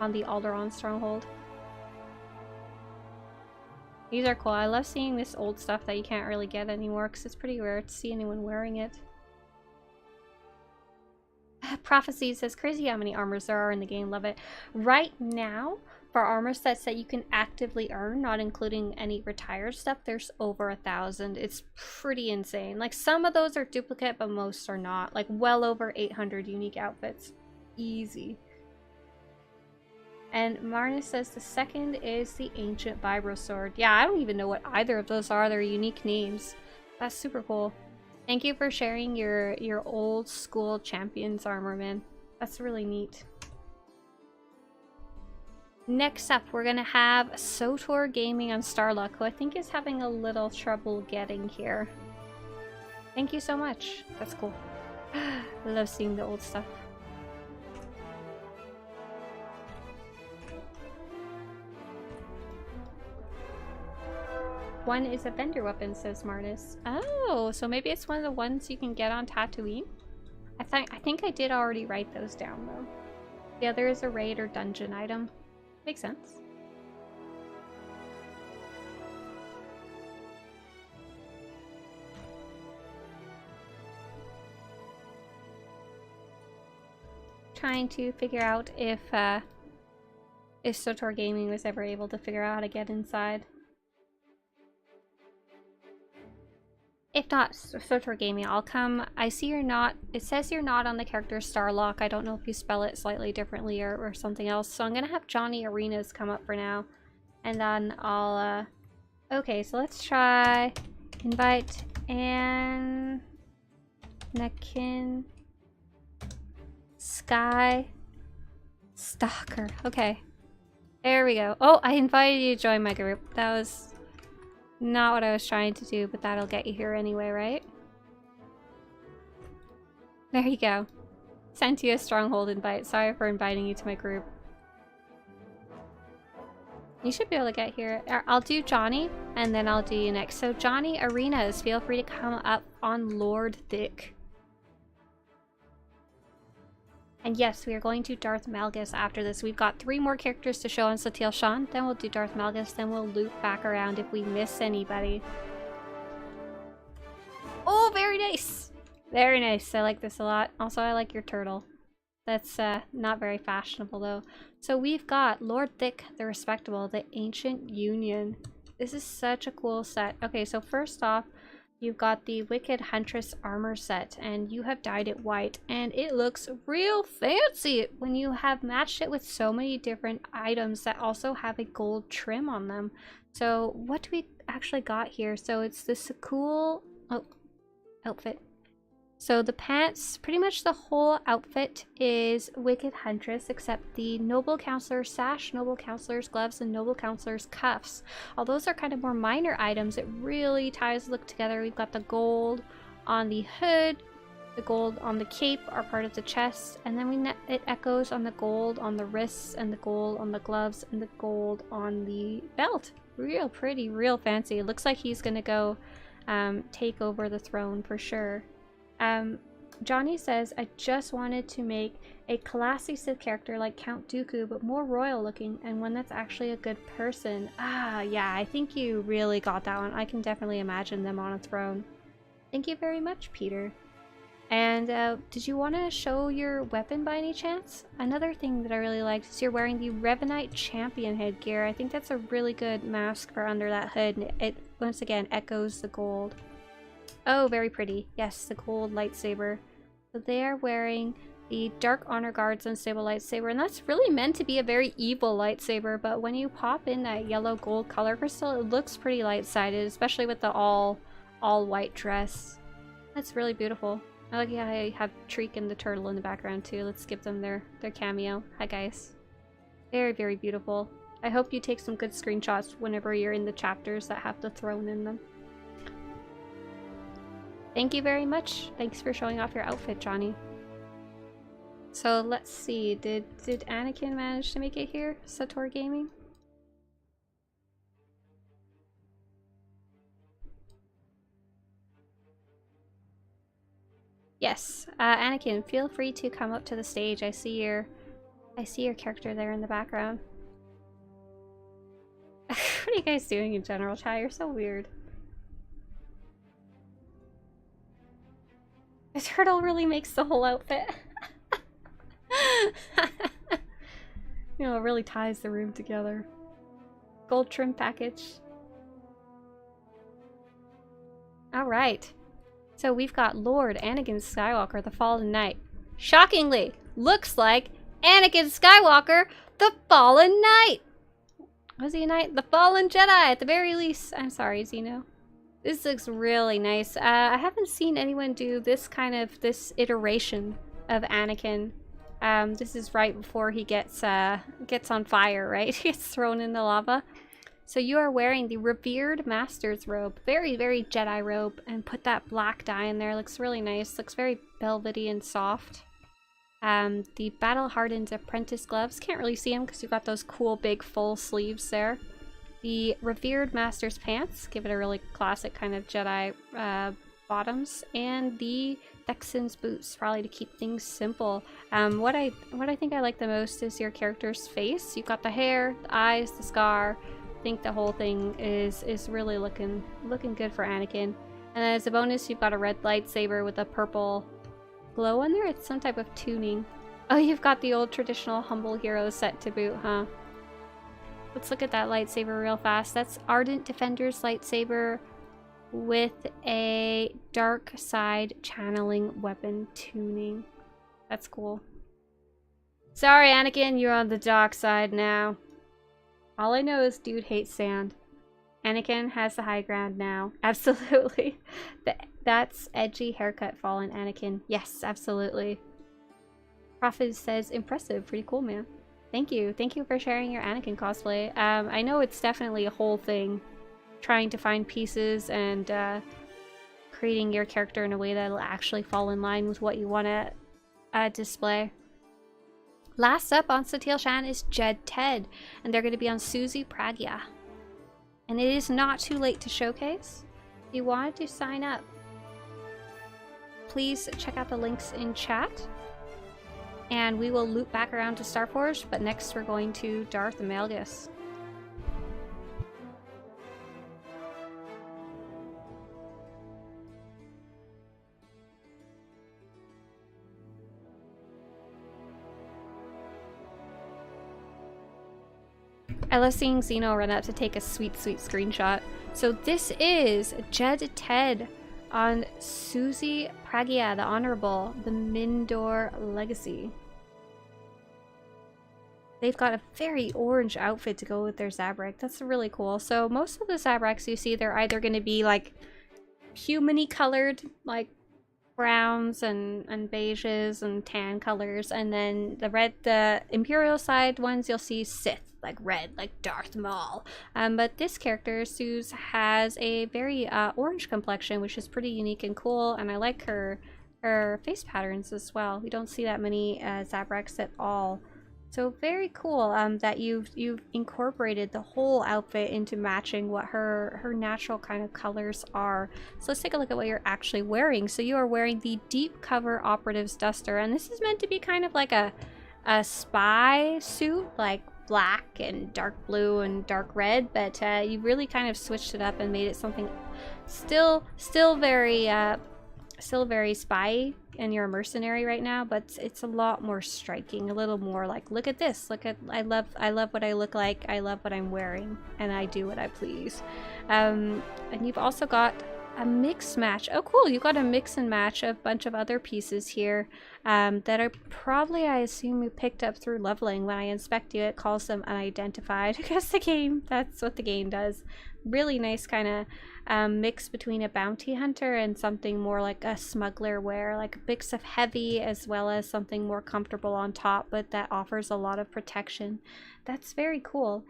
On the Alderaan Stronghold. These are cool. I love seeing this old stuff that you can't really get anymore because it's pretty rare to see anyone wearing it. Prophecy says, crazy how many armors there are in the game. Love it. Right now, for armor sets that you can actively earn, not including any retired stuff, there's over 1,000. It's pretty insane. Like, some of those are duplicate, but most are not. Like, well over 800 unique outfits. Easy. And Marnus says the second is the Ancient Vibro Sword. Yeah, I don't even know what either of those are. They're unique names. That's super cool. Thank you for sharing your old school Champions armor, man. That's really neat. Next up, we're going to have SWTOR Gaming on Starluck, who I think is having a little trouble getting here. Thank you so much. That's cool. I love seeing the old stuff. One is a vendor weapon, says Marnus. Oh, so maybe it's one of the ones you can get on Tatooine? I think I did already write those down, though. The other is a raid or dungeon item. Makes sense. Trying to figure out if SWTOR Gaming was ever able to figure out how to get inside. If not, SWTOR Gaming, I'll come. I see you're not. It says you're not on the character Starlock. I don't know if you spell it slightly differently or something else. So I'm going to have Johnny Arenas come up for now. And then I'll, okay, so let's try invite Ann, Nakin, Sky, Stalker. Okay. There we go. Oh, I invited you to join my group. That was not what I was trying to do, but that'll get you here anyway, right? There you go. Sent you a stronghold invite. Sorry for inviting you to my group. You should be able to get here. I'll do Johnny, and then I'll do you next. So Johnny Arenas, feel free to come up on Lord Thick. And yes, we are going to Darth Malgus after this. We've got 3 more characters to show on Satele Shan. Then we'll do Darth Malgus. Then we'll loop back around if we miss anybody. Oh, very nice! Very nice. I like this a lot. Also, I like your turtle. That's not very fashionable, though. So we've got Lord Thick, the Respectable, the Ancient Union. This is such a cool set. Okay, so first off, you've got the Wicked Huntress armor set, and you have dyed it white, and it looks real fancy when you have matched it with so many different items that also have a gold trim on them. So what do we actually got here? So it's this cool outfit. So the pants, pretty much the whole outfit is Wicked Huntress, except the Noble Counselor's sash, Noble Counselor's gloves, and Noble Counselor's cuffs. All those are kind of more minor items. It really ties the look together. We've got the gold on the hood, the gold on the cape are part of the chest, and then it echoes on the gold on the wrists, and the gold on the gloves, and the gold on the belt. Real pretty, real fancy. It looks like he's gonna go take over the throne for sure. Johnny says, I just wanted to make a classy Sith character like Count Dooku, but more royal looking, and one that's actually a good person. Ah, yeah, I think you really got that one. I can definitely imagine them on a throne. Thank you very much, Peter. And did you want to show your weapon by any chance? Another thing that I really liked is you're wearing the Revanite Champion headgear. I think that's a really good mask for under that hood. And it once again echoes the gold. Oh, very pretty. Yes, the gold lightsaber. So they are wearing the Dark Honor Guard's Unstable Lightsaber, and that's really meant to be a very evil lightsaber, but when you pop in that yellow gold color crystal, it looks pretty light-sided, especially with the all white dress. That's really beautiful. I like how I have Treek and the turtle in the background too. Let's give them their cameo. Hi guys. Very, very beautiful. I hope you take some good screenshots whenever you're in the chapters that have the throne in them. Thank you very much. Thanks for showing off your outfit, Johnny. So let's see, did Anakin manage to make it here? SWTOR Gaming? Yes, Anakin, feel free to come up to the stage. I see your character there in the background. What are you guys doing in general, chat? You're so weird. The turtle really makes the whole outfit. You know, it really ties the room together. Gold trim package. Alright. So we've got Lord Anakin Skywalker, the Fallen Knight. Shockingly, looks like Anakin Skywalker, the Fallen Knight! Was he a knight? The Fallen Jedi, at the very least. I'm sorry, Zeno. This looks really nice. I haven't seen anyone do this iteration of Anakin. This is right before he gets on fire, right? He gets thrown in the lava. So you are wearing the Revered Master's robe. Very, very Jedi robe. And put that black dye in there. Looks really nice. Looks very velvety and soft. The Battle Hardened Apprentice gloves. Can't really see them because you've got those cool big full sleeves there. The Revered Master's pants. Give it a really classic kind of Jedi bottoms. And the Texan's boots, probably to keep things simple. What I think I like the most is your character's face. You've got the hair, the eyes, the scar. I think the whole thing is really looking good for Anakin. And then as a bonus, you've got a red lightsaber with a purple glow on there. It's some type of tuning. Oh, you've got the old traditional Humble Hero set to boot, huh? Let's look at that lightsaber real fast. That's Ardent Defender's lightsaber with a dark side channeling weapon tuning. That's cool. Sorry, Anakin, you're on the dark side now. All I know is dude hates sand. Anakin has the high ground now. Absolutely. That's edgy haircut fallen Anakin. Yes, absolutely. Prophet says, impressive. Pretty cool, man. Thank you. Thank you for sharing your Anakin cosplay. I know it's definitely a whole thing. Trying to find pieces and creating your character in a way that'll actually fall in line with what you want to display. Last up on Satele Shan is Jed Ted, and they're going to be on Susie Pragya. And it is not too late to showcase. If you wanted to sign up, please check out the links in chat. And we will loop back around to Starforge, but next we're going to Darth Malgus. I love seeing Zeno run up to take a sweet, sweet screenshot. So this is Jed Ted on Susie Pragya, the Honorable, the Mindor Legacy. They've got a very orange outfit to go with their Zabrak. That's really cool. So most of the Zabraks you see, they're either going to be like human-y colored, like browns and beiges and tan colors, and then the Imperial side ones you'll see Sith, like red, like Darth Maul. But this character, Suze, has a very orange complexion, which is pretty unique and cool, and I like her face patterns as well. We don't see that many Zabraks at all. So very cool that you've incorporated the whole outfit into matching what her natural kind of colors are. So let's take a look at what you're actually wearing. So you are wearing the Deep Cover Operative's Duster, and this is meant to be kind of like a spy suit, like black and dark blue and dark red, but you really kind of switched it up and made it something still very spy and you're a mercenary right now, but it's a lot more striking, a little more like, look at this, look at, I love what I look like, I love what I'm wearing, and I do what I please. And you've also got a mix match. Oh cool, you got a mix and match of a bunch of other pieces here that are probably, I assume, you picked up through leveling. When I inspect you, it calls them unidentified because that's what the game does. Really nice kind of mix between a bounty hunter and something more like a smuggler wear, like a mix of heavy as well as something more comfortable on top, but that offers a lot of protection. That's very cool.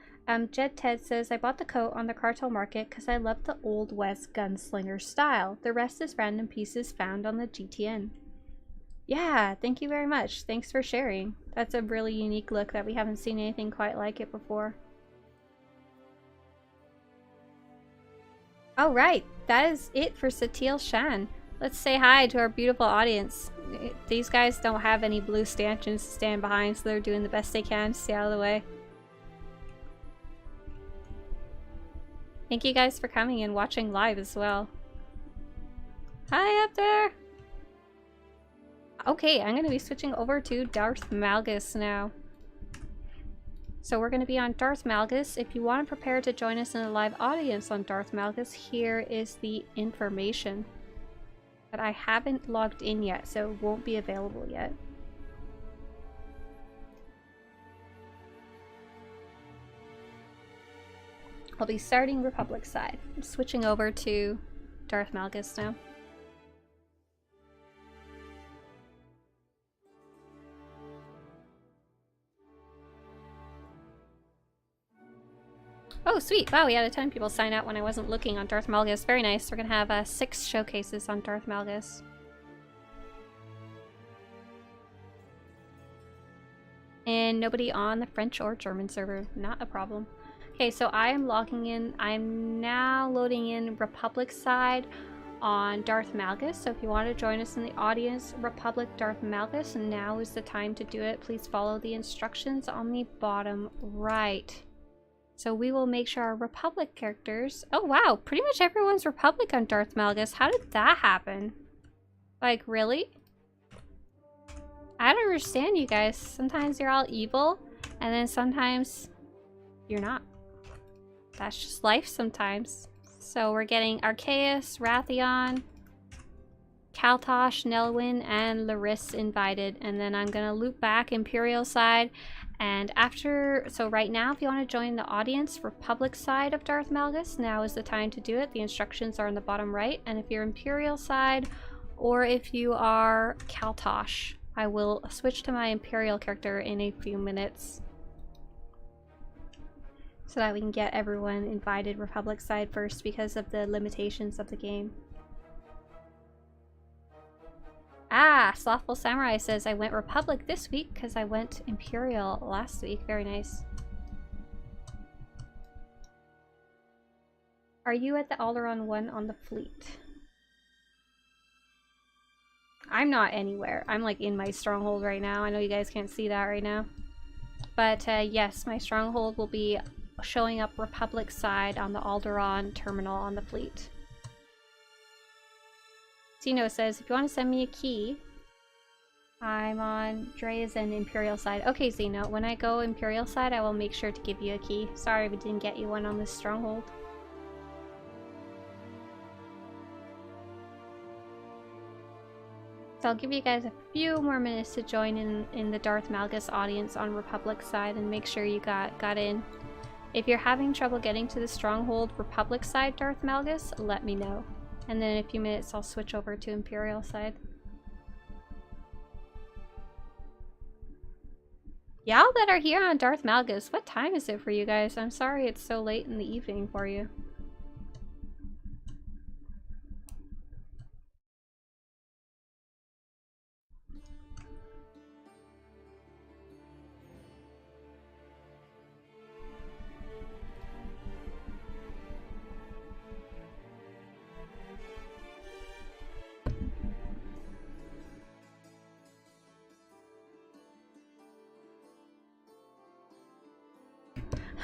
Jed Ted says, I bought the coat on the cartel market because I love the Old West gunslinger style. The rest is random pieces found on the GTN. Yeah, thank you very much. Thanks for sharing. That's a really unique look that we haven't seen anything quite like it before. All right, that is it for Satele Shan. Let's say hi to our beautiful audience. These guys don't have any blue stanchions to stand behind, so they're doing the best they can to stay out of the way. Thank you guys for coming and watching live as well. Hi up there! Okay, I'm going to be switching over to Darth Malgus now. So we're going to be on Darth Malgus. If you want to prepare to join us in a live audience on Darth Malgus, here is the information. But I haven't logged in yet, so it won't be available yet. I'll be starting Republic side. I'm switching over to Darth Malgus now. Oh, sweet. Wow, we had a ton of people sign out when I wasn't looking on Darth Malgus. Very nice. We're going to have 6 showcases on Darth Malgus. And nobody on the French or German server. Not a problem. Okay, so I am logging in. I'm now loading in Republic side on Darth Malgus. So if you want to join us in the audience, Republic Darth Malgus, now is the time to do it. Please follow the instructions on the bottom right. So we will make sure our Republic characters... Oh wow, pretty much everyone's Republic on Darth Malgus. How did that happen? Like, really? I don't understand, you guys. Sometimes you're all evil, and then sometimes you're not. That's just life sometimes. So we're getting Arceus, Rathion, Kaltosh, Nelwyn, and Laris invited. And then I'm going to loop back Imperial side. And after, so right now, if you want to join the audience, Republic side of Darth Malgus, now is the time to do it. The instructions are on the bottom right. And if you're Imperial side, or if you are Kaltosh, I will switch to my Imperial character in a few minutes, so that we can get everyone invited Republic side first because of the limitations of the game. Ah, Slothful Samurai says, I went Republic this week because I went Imperial last week. Very nice. Are you at the Alderaan 1 on the fleet? I'm not anywhere. I'm like in my stronghold right now. I know you guys can't see that right now. But yes, my stronghold will be showing up Republic side on the Alderaan terminal on the fleet. Zeno says, if you want to send me a key, I'm on Dre's and Imperial side. Okay, Zeno, when I go Imperial side, I will make sure to give you a key. Sorry we didn't get you one on this stronghold. So I'll give you guys a few more minutes to join in the Darth Malgus audience on Republic side and make sure you got in. If you're having trouble getting to the stronghold Republic side Darth Malgus, let me know. And then in a few minutes I'll switch over to Imperial side. Y'all that are here on Darth Malgus, what time is it for you guys? I'm sorry it's so late in the evening for you.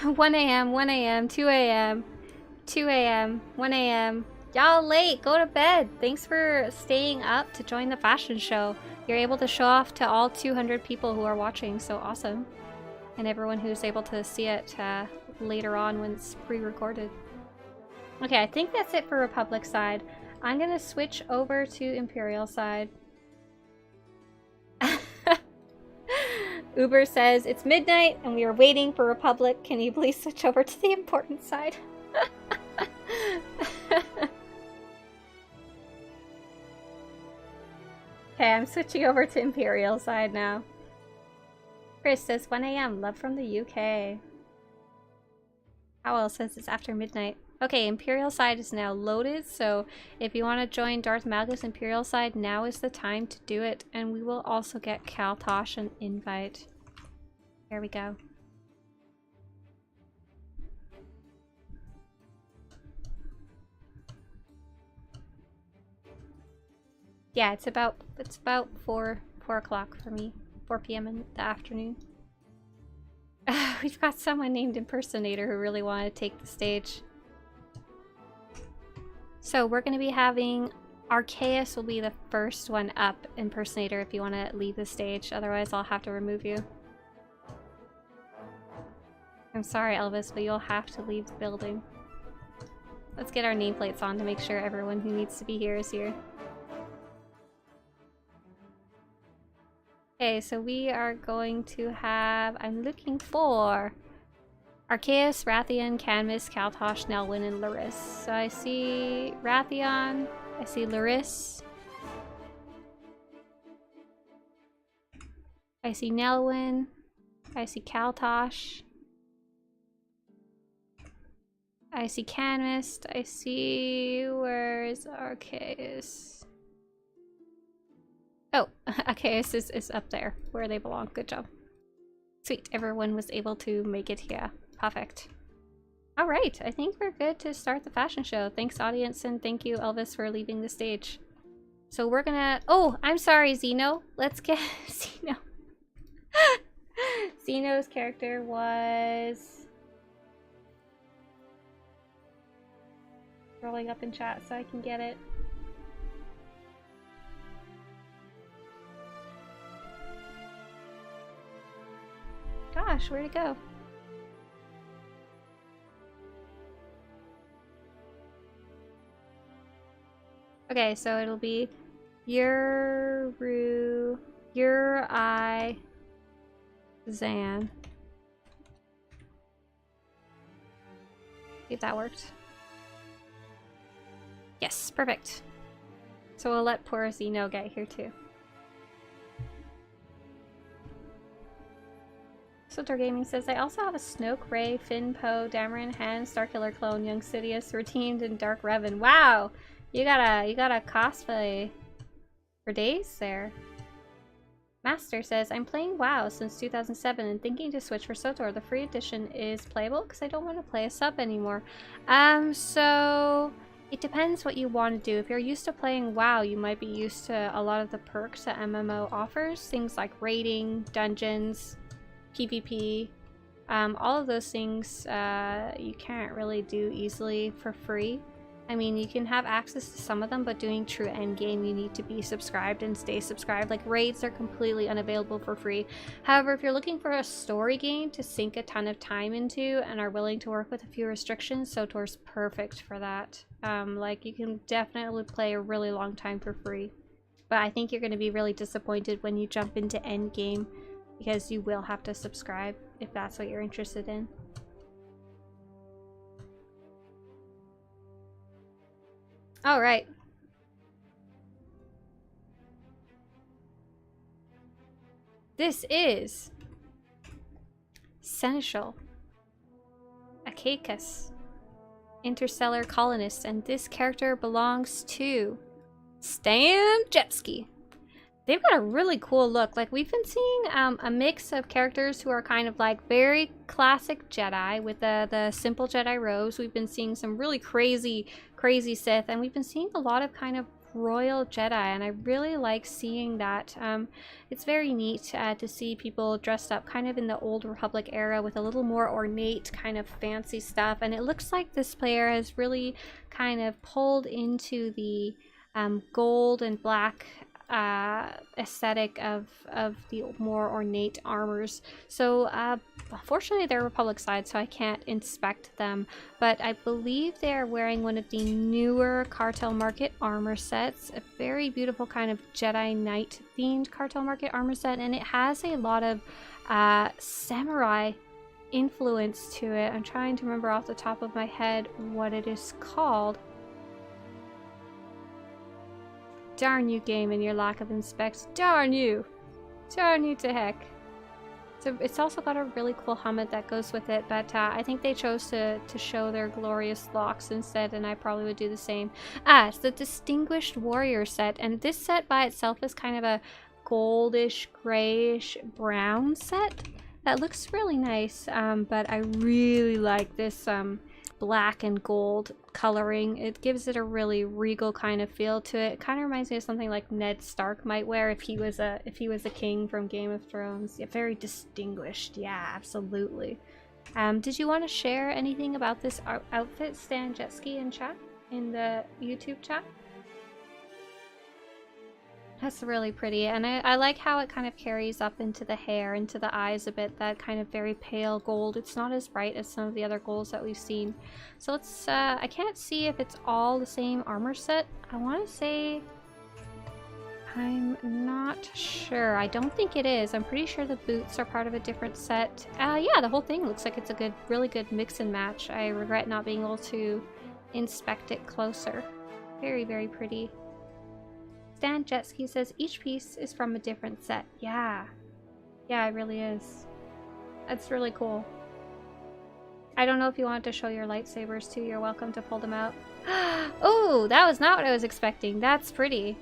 "1 a.m., 1 a.m., 2 a.m., 2 a.m., 1 a.m. Y'all late, go to bed. Thanks for staying up to join the fashion show. You're able to show off to all 200 people who are watching, so awesome. And everyone who's able to see it later on when it's pre-recorded. Okay, I think that's it for Republic side. I'm gonna switch over to Imperial side. Uber says, it's midnight and we are waiting for Republic. Can you please switch over to the important side? Okay, I'm switching over to Imperial side now. Chris says 1 AM, love from the UK. Howell says it's after midnight. Okay, Imperial side is now loaded, so if you want to join Darth Malgus Imperial side, now is the time to do it. And we will also get Kaltosh an invite. There we go. Yeah, it's about 4 o'clock for me. 4 p.m. in the afternoon. We've got someone named Impersonator who really wanted to take the stage. So we're going to be having Arceus will be the first one up, Impersonator, if you want to leave the stage. Otherwise, I'll have to remove you. I'm sorry, Elvis, but you'll have to leave the building. Let's get our nameplates on to make sure everyone who needs to be here is here. Okay, so we are going to have, I'm looking for Arceus, Rathian, Canvas, Kaltosh, Nelwyn, and Laris. So I see Rathian, I see Laris, I see Nelwyn, I see Kaltosh, I see Canvas, I see, where's Arceus? Oh, Arceus is up there, where they belong. Good job. Sweet, everyone was able to make it here. Perfect. Alright, I think we're good to start the fashion show. Thanks, audience, and thank you, Elvis, for leaving the stage. So we're gonna... Oh, I'm sorry, Xeno. Let's get Xeno. Xeno's character was... rolling up in chat so I can get it. Gosh, where'd it go? Okay, so it'll be Yuru, Yuri, Zan. See if that worked. Yes, perfect. So we'll let poor Xeno get here too. SWTOR Gaming says, I also have a Snoke, Rey, Finn, Poe, Dameron, Han, Starkiller Clone, Young Sidious, Redeemed, and Dark Revan. Wow! You got a cosplay for days there. Master says, I'm playing WoW since 2007 and thinking to switch for SWTOR. The free edition is playable because I don't want to play a sub anymore. So it depends what you want to do. If you're used to playing WoW, you might be used to a lot of the perks that MMO offers. Things like raiding, dungeons, PvP, all of those things you can't really do easily for free. I mean, you can have access to some of them, but doing true endgame, you need to be subscribed and stay subscribed. Like, raids are completely unavailable for free. However, if you're looking for a story game to sink a ton of time into and are willing to work with a few restrictions, SWTOR's perfect for that. Like, you can definitely play a really long time for free. But I think you're going to be really disappointed when you jump into endgame, because you will have to subscribe if that's what you're interested in. All right. This is Seneschal, Akakis, interstellar colonist, and this character belongs to Stan Jetski. They've got a really cool look. Like, we've been seeing a mix of characters who are kind of like very classic Jedi with the simple Jedi robes. We've been seeing some really crazy Sith, and we've been seeing a lot of kind of royal Jedi, and I really like seeing that. It's very neat to see people dressed up kind of in the Old Republic era with a little more ornate kind of fancy stuff, and it looks like this player has really kind of pulled into the gold and black aesthetic of the more ornate armors. So unfortunately they're Republic side, so I can't inspect them, but I believe they're wearing one of the newer Cartel Market armor sets, a very beautiful kind of Jedi Knight themed Cartel Market armor set, and it has a lot of samurai influence to it. I'm trying to remember off the top of my head what it is called. Darn you, game, and your lack of inspect. Darn you! Darn you to heck. So it's also got a really cool helmet that goes with it, but I think they chose to show their glorious locks instead, and I probably would do the same. It's the Distinguished Warrior set, and this set by itself is kind of a goldish, grayish, brown set that looks really nice, but I really like this black and gold coloring. It gives it a really regal kind of feel to it. It kind of reminds me of something like Ned Stark might wear if he was a king from Game of Thrones. Yeah, very distinguished. Yeah, absolutely. Did you want to share anything about this outfit, Stan Jetski, in chat, in the YouTube chat? That's really pretty, and I like how it kind of carries up into the hair, into the eyes a bit, that kind of very pale gold. It's not as bright as some of the other golds that we've seen. So let's, I can't see if it's all the same armor set. I want to say, I'm not sure. I don't think it is. I'm pretty sure the boots are part of a different set. Yeah, the whole thing looks like it's a really good mix and match. I regret not being able to inspect it closer. Very, very pretty. Stan Jetski says each piece is from a different set. Yeah. Yeah, it really is. That's really cool. I don't know if you want to show your lightsabers too. You're welcome to pull them out. Oh, that was not what I was expecting. That's pretty.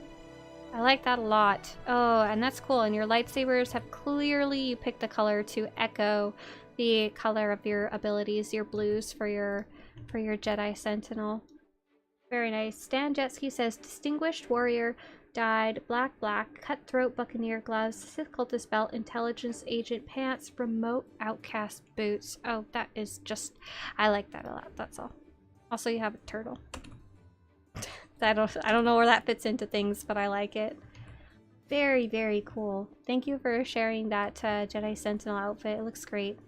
I like that a lot. Oh, and that's cool. And your lightsabers have clearly picked the color to echo the color of your abilities, your blues for your Jedi Sentinel. Very nice. Stan Jetski says Distinguished Warrior, dyed black, cutthroat buccaneer gloves, Sith cultist belt, intelligence agent pants, remote outcast boots. Oh, that is just, I like that a lot, that's all. Also, you have a turtle. I don't know where that fits into things, but I like it. Very, very cool. Thank you for sharing that Jedi Sentinel outfit. It looks great.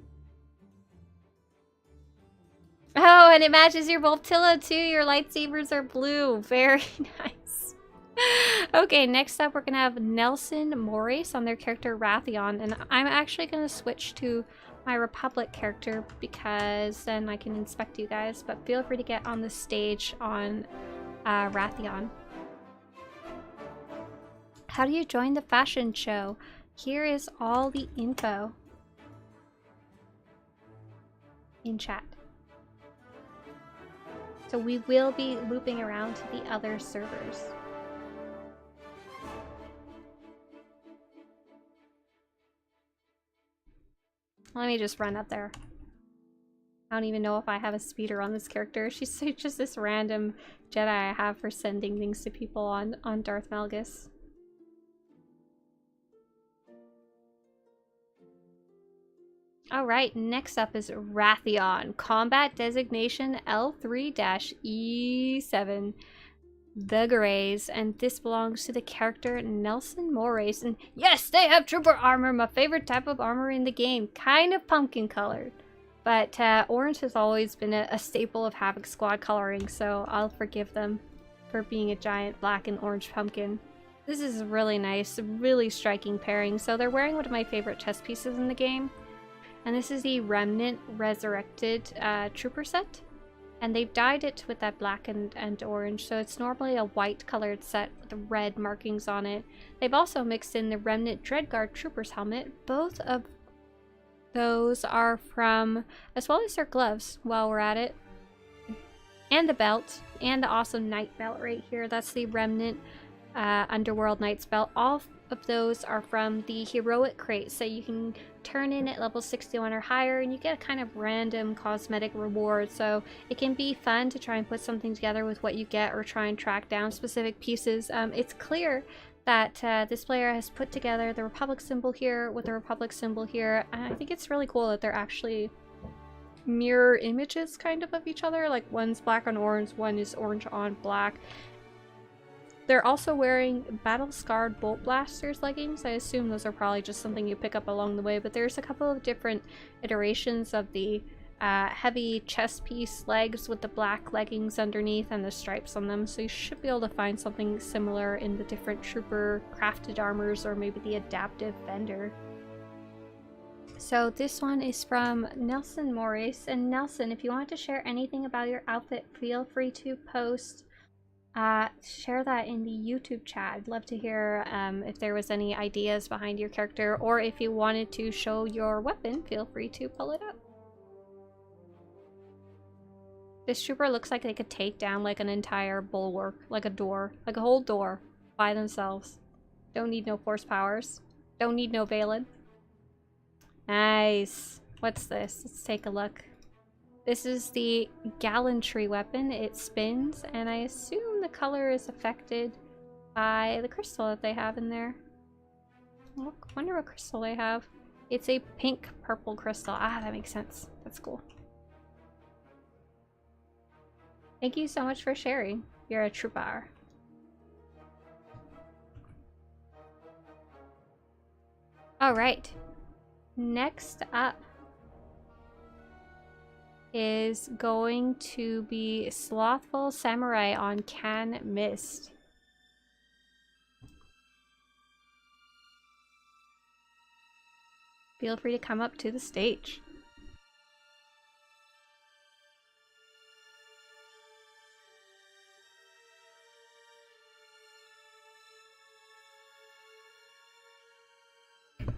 Oh, and it matches your Voltilla too. Your lightsabers are blue. Very nice. Okay, next up we're gonna have Nelson Morace on their character Rathion, and I'm actually gonna switch to my Republic character because then I can inspect you guys, but feel free to get on the stage on Rathion. How do you join the fashion show? Here is all the info in chat. So we will be looping around to the other servers. Let me just run up there. I don't even know if I have a speeder on this character. She's just this random Jedi I have for sending things to people on Darth Malgus. Alright, next up is Rathion. Combat designation L3-E7. The Greys, and this belongs to the character Nelson Morace. And yes, they have trooper armor, my favorite type of armor in the game. Kind of pumpkin colored. But orange has always been a staple of Havoc Squad coloring, so I'll forgive them for being a giant black and orange pumpkin. This is really nice, really striking pairing. So they're wearing one of my favorite chess pieces in the game. And this is the Remnant Resurrected Trooper set. And they've dyed it with that black and orange, so it's normally a white colored set with the red markings on it. They've also mixed in the Remnant Dreadguard Trooper's helmet. Both of those are from, as well as their gloves while we're at it. And the belt, and the awesome knight belt right here. That's the Remnant Underworld Night spell. All of those are from the heroic crate, so you can turn in at level 61 or higher and you get a kind of random cosmetic reward. So it can be fun to try and put something together with what you get or try and track down specific pieces. It's clear that this player has put together the Republic symbol here with the Republic symbol here, and I think it's really cool that they're actually mirror images kind of each other. Like one's black on orange, one is orange on black. They're also wearing battle-scarred bolt blasters leggings. I assume those are probably just something you pick up along the way, but there's a couple of different iterations of the heavy chest piece legs with the black leggings underneath and the stripes on them, so you should be able to find something similar in the different trooper crafted armors or maybe the adaptive vendor. So this one is from Nelson Morris, and Nelson, if you want to share anything about your outfit, feel free to post. Share that in the YouTube chat. I'd love to hear if there was any ideas behind your character, or if you wanted to show your weapon, feel free to pull it up. This trooper looks like they could take down like an entire bulwark, like a door, like a whole door by themselves. Don't need no force powers. Don't need no Valen. Nice. What's this? Let's take a look. This is the gallantry weapon. It spins, and I assume the color is affected by the crystal that they have in there. Look, wonder what crystal they have. It's a pink purple crystal. Ah, that makes sense. That's cool. Thank you so much for sharing. You're a trooper. Alright. Next up is going to be Slothful Samurai on Can Mist. Feel free to come up to the stage.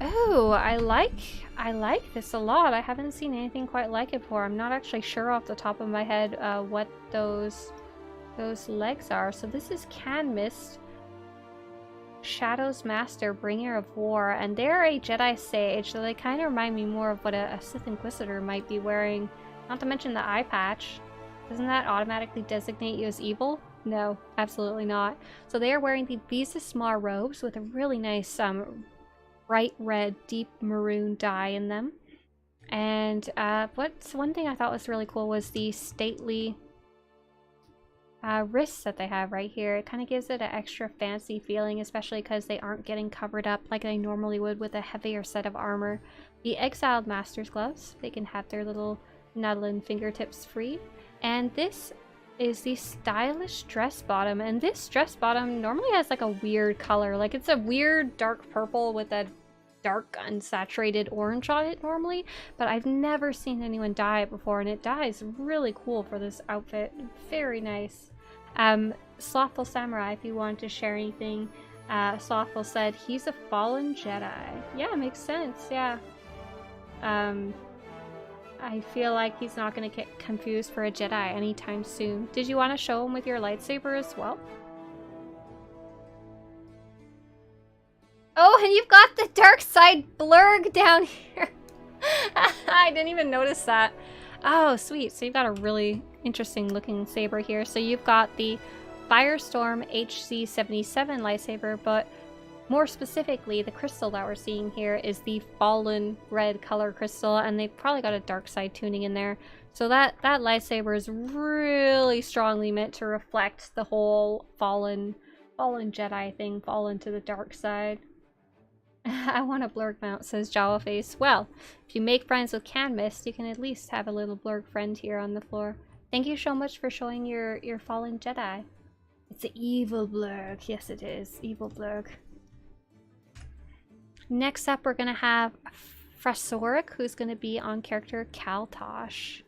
Oh, I like this a lot. I haven't seen anything quite like it before. I'm not actually sure off the top of my head what those legs are. So this is Can Mist, Shadow's Master, Bringer of War, and they're a Jedi Sage, so they kind of remind me more of what a Sith Inquisitor might be wearing. Not to mention the eye patch. Doesn't that automatically designate you as evil? No, absolutely not. So they are wearing these small robes with a really nice bright red, deep maroon dye in them. And what's one thing I thought was really cool was the stately wrists that they have right here. It kind of gives it an extra fancy feeling, especially because they aren't getting covered up like they normally would with a heavier set of armor. The Exiled Master's Gloves, they can have their little Nuddlin fingertips free. And this is the stylish dress bottom, and this dress bottom normally has like a weird color. Like it's a weird dark purple with a dark unsaturated orange on it normally, but I've never seen anyone dye it before, and it dyes really cool for this outfit. Very nice. Slothful Samurai, if you want to share anything. Slothful said he's a fallen Jedi. Yeah, makes sense. Yeah. I feel like he's not going to get confused for a Jedi anytime soon. Did you want to show him with your lightsaber as well? Oh, and you've got the dark side blurg down here. I didn't even notice that. Oh, sweet. So you've got a really interesting looking saber here. So you've got the Firestorm HC-77 lightsaber, but more specifically, the crystal that we're seeing here is the fallen red color crystal, and they've probably got a dark side tuning in there. So that lightsaber is really strongly meant to reflect the whole fallen Jedi thing, fallen to the dark side. I want a blurg mount, says Jawface. Well, if you make friends with Can Mist, you can at least have a little blurg friend here on the floor. Thank you so much for showing your fallen Jedi. It's an evil blurg. Yes, it is. Evil blurg. Next up, we're going to have Frasoric, who's going to be on character Kaltosh.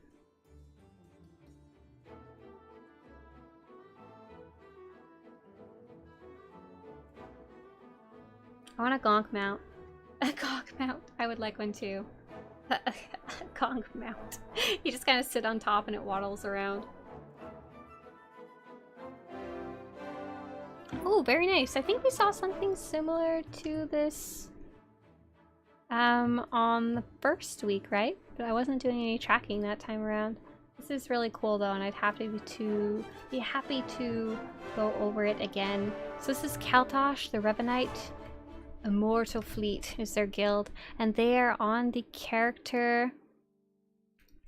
I want a gonk mount. A gonk mount. I would like one too. A gonk mount. You just kind of sit on top and it waddles around. Oh, very nice. I think we saw something similar to this on the first week, right? But I wasn't doing any tracking that time around. This is really cool though, and I'd have to be happy to go over it again. So this is Kaltosh, the Revenite Immortal Fleet is their guild, and they are on the character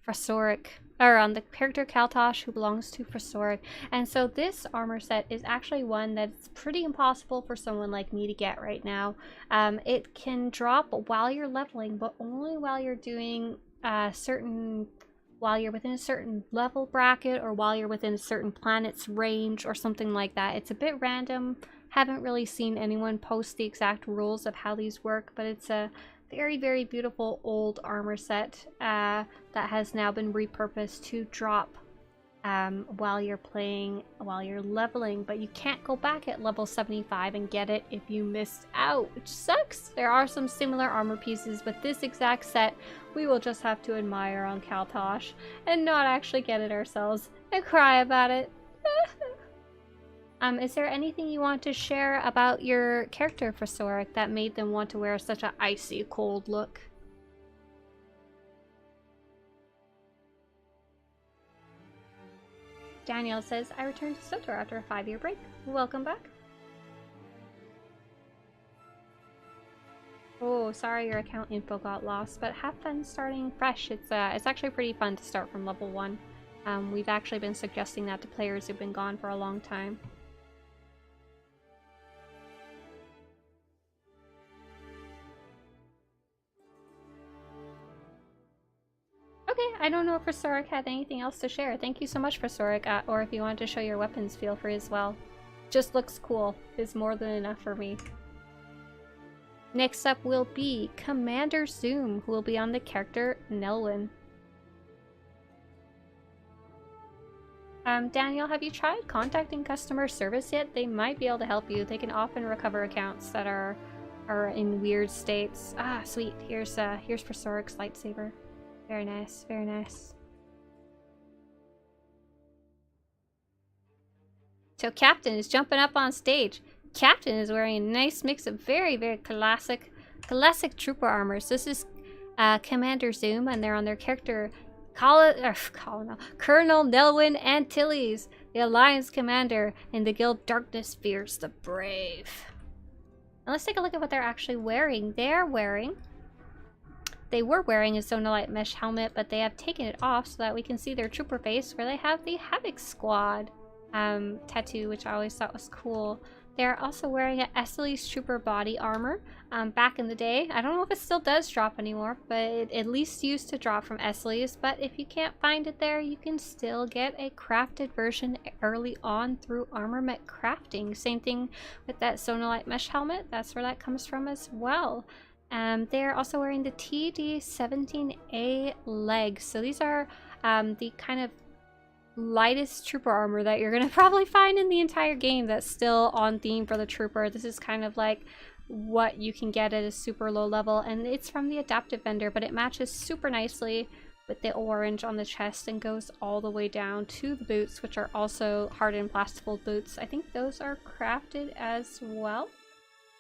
Frasoric, or on the character Kaltosh, who belongs to Frasoric. And so this armor set is actually one that's pretty impossible for someone like me to get right now. It can drop while you're leveling, but only while you're doing while you're within a certain level bracket, or while you're within a certain planet's range or something like that. It's a bit random. Haven't really seen anyone post the exact rules of how these work, but it's a very, very beautiful old armor set that has now been repurposed to drop while you're leveling, but you can't go back at level 75 and get it if you missed out, which sucks. There are some similar armor pieces, but this exact set we will just have to admire on Kaltosh and not actually get it ourselves and cry about it. Is there anything you want to share about your character for Frasoric that made them want to wear such an icy cold look? Danielle says, I returned to SWTOR after a 5-year break. Welcome back. Oh, sorry your account info got lost, but have fun starting fresh. It's actually pretty fun to start from level 1. We've actually been suggesting that to players who've been gone for a long time. Okay, I don't know if Frasoric had anything else to share. Thank you so much, Frasoric, or if you wanted to show your weapons, feel free as well. Just looks cool. Is more than enough for me. Next up will be Commander Zoom, who will be on the character Nelwyn. Daniel, have you tried contacting customer service yet? They might be able to help you. They can often recover accounts that are in weird states. Ah, sweet. Here's Frasoric's lightsaber. Very nice, very nice. So Captain is jumping up on stage. Captain is wearing a nice mix of very, very classic trooper armor. So this is Commander Zoom, and they're on their character Colonel Nelwyn Antilles, the Alliance Commander in the Guild Darkness Fears the Brave. Now let's take a look at what they're actually wearing. They were wearing a Zonalite mesh helmet, but they have taken it off so that we can see their trooper face, where they have the Havoc Squad tattoo, which I always thought was cool. They're also wearing a Esseles trooper body armor. Back in the day, I don't know if it still does drop anymore, but it at least used to drop from Esseles. But if you can't find it there, you can still get a crafted version early on through ArmorMech Crafting. Same thing with that Zonalite mesh helmet. That's where that comes from as well. They're also wearing the TD-17A legs. So these are the kind of lightest trooper armor that you're gonna probably find in the entire game that's still on theme for the trooper. This is kind of like what you can get at a super low level, and it's from the adaptive vendor, but it matches super nicely with the orange on the chest and goes all the way down to the boots, which are also hardened plastable boots. I think those are crafted as well.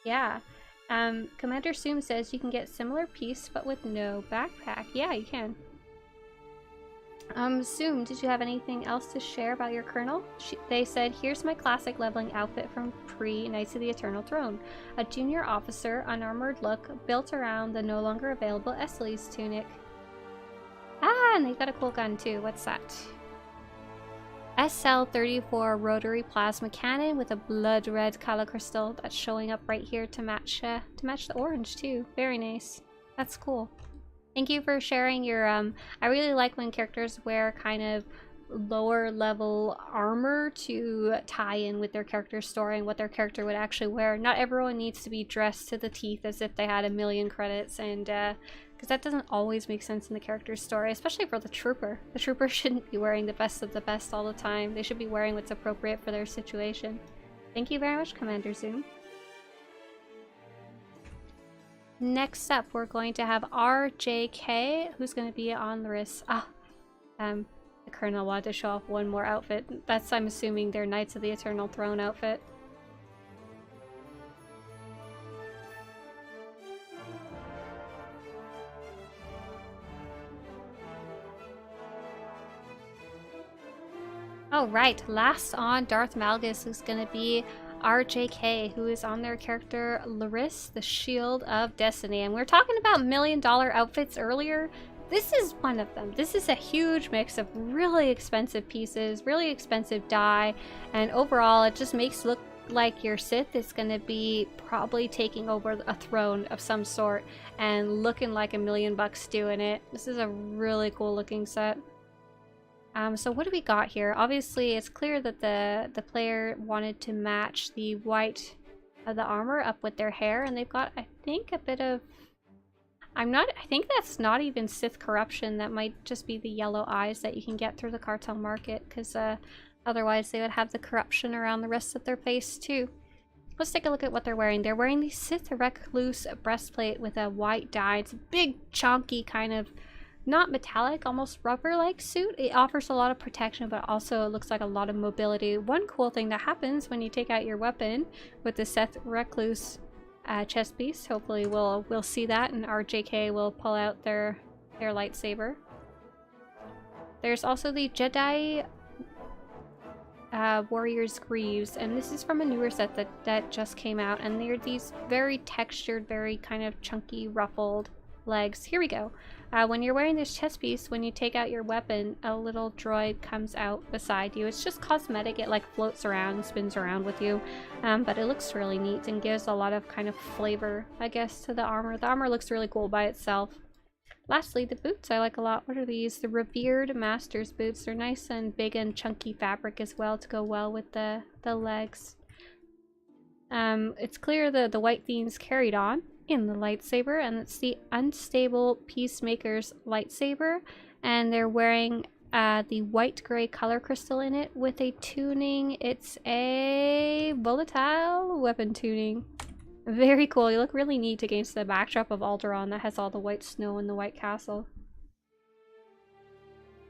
Yeah. Commander Zoom says you can get similar piece but with no backpack. Yeah, you can. Zoom, did you have anything else to share about your Colonel? They said, here's my classic leveling outfit from pre-Knights of the Eternal Throne. A junior officer, unarmored look, built around the no longer available Esseles tunic. Ah, and they've got a cool gun too. What's that? SL-34 rotary plasma cannon with a blood red color crystal that's showing up right here to match the orange too. Very nice. That's cool. Thank you for sharing your I really like when characters wear kind of lower level armor to tie in with their character story and what their character would actually wear. Not everyone needs to be dressed to the teeth as if they had a million credits, and because that doesn't always make sense in the character's story, especially for the trooper. The trooper shouldn't be wearing the best of the best all the time. They should be wearing what's appropriate for their situation. Thank you very much, Commander Zoom. Next up, we're going to have RJK, who's going to be on the wrist. The Colonel wanted to show off one more outfit. That's, I'm assuming, their Knights of the Eternal Throne outfit. Oh, right. Last on Darth Malgus is going to be RJK, who is on their character Laris, the Shield of Destiny. And we were talking about $1 million outfits earlier. This is one of them. This is a huge mix of really expensive pieces, really expensive dye, and overall it just makes it look like your Sith is going to be probably taking over a throne of some sort and looking like $1 million doing it. This is a really cool looking set. So what do we got here? Obviously, it's clear that the player wanted to match the white of the armor up with their hair, and they've got, I think, a bit of... I think that's not even Sith corruption. That might just be the yellow eyes that you can get through the cartel market, because otherwise they would have the corruption around the rest of their face too. Let's take a look at what they're wearing. They're wearing the Sith Recluse breastplate with a white dye. It's a big, chunky kind of, not metallic, almost rubber-like suit. It offers a lot of protection, but also it looks like a lot of mobility. One cool thing that happens when you take out your weapon with the Sith Recluse chest piece, hopefully we'll see that, and RJK will pull out their lightsaber. There's also the Jedi Warrior's Greaves, and this is from a newer set that just came out, and they're these very textured, very kind of chunky, ruffled legs. Here we go. When you're wearing this chest piece, when you take out your weapon, a little droid comes out beside you. It's just cosmetic. It like floats around and spins around with you, but it looks really neat and gives a lot of kind of flavor, I guess, to the armor. The armor looks really cool by itself. Lastly, the boots I like a lot. What are these? The Revered Master's boots. They're nice and big and chunky fabric as well to go well with the legs. It's clear the white theme's carried on in the lightsaber, and it's the Unstable Peacemaker's lightsaber, and they're wearing the white gray color crystal in it with a tuning. It's a volatile weapon tuning. Very cool. You look really neat against the backdrop of Alderaan that has all the white snow and the white castle.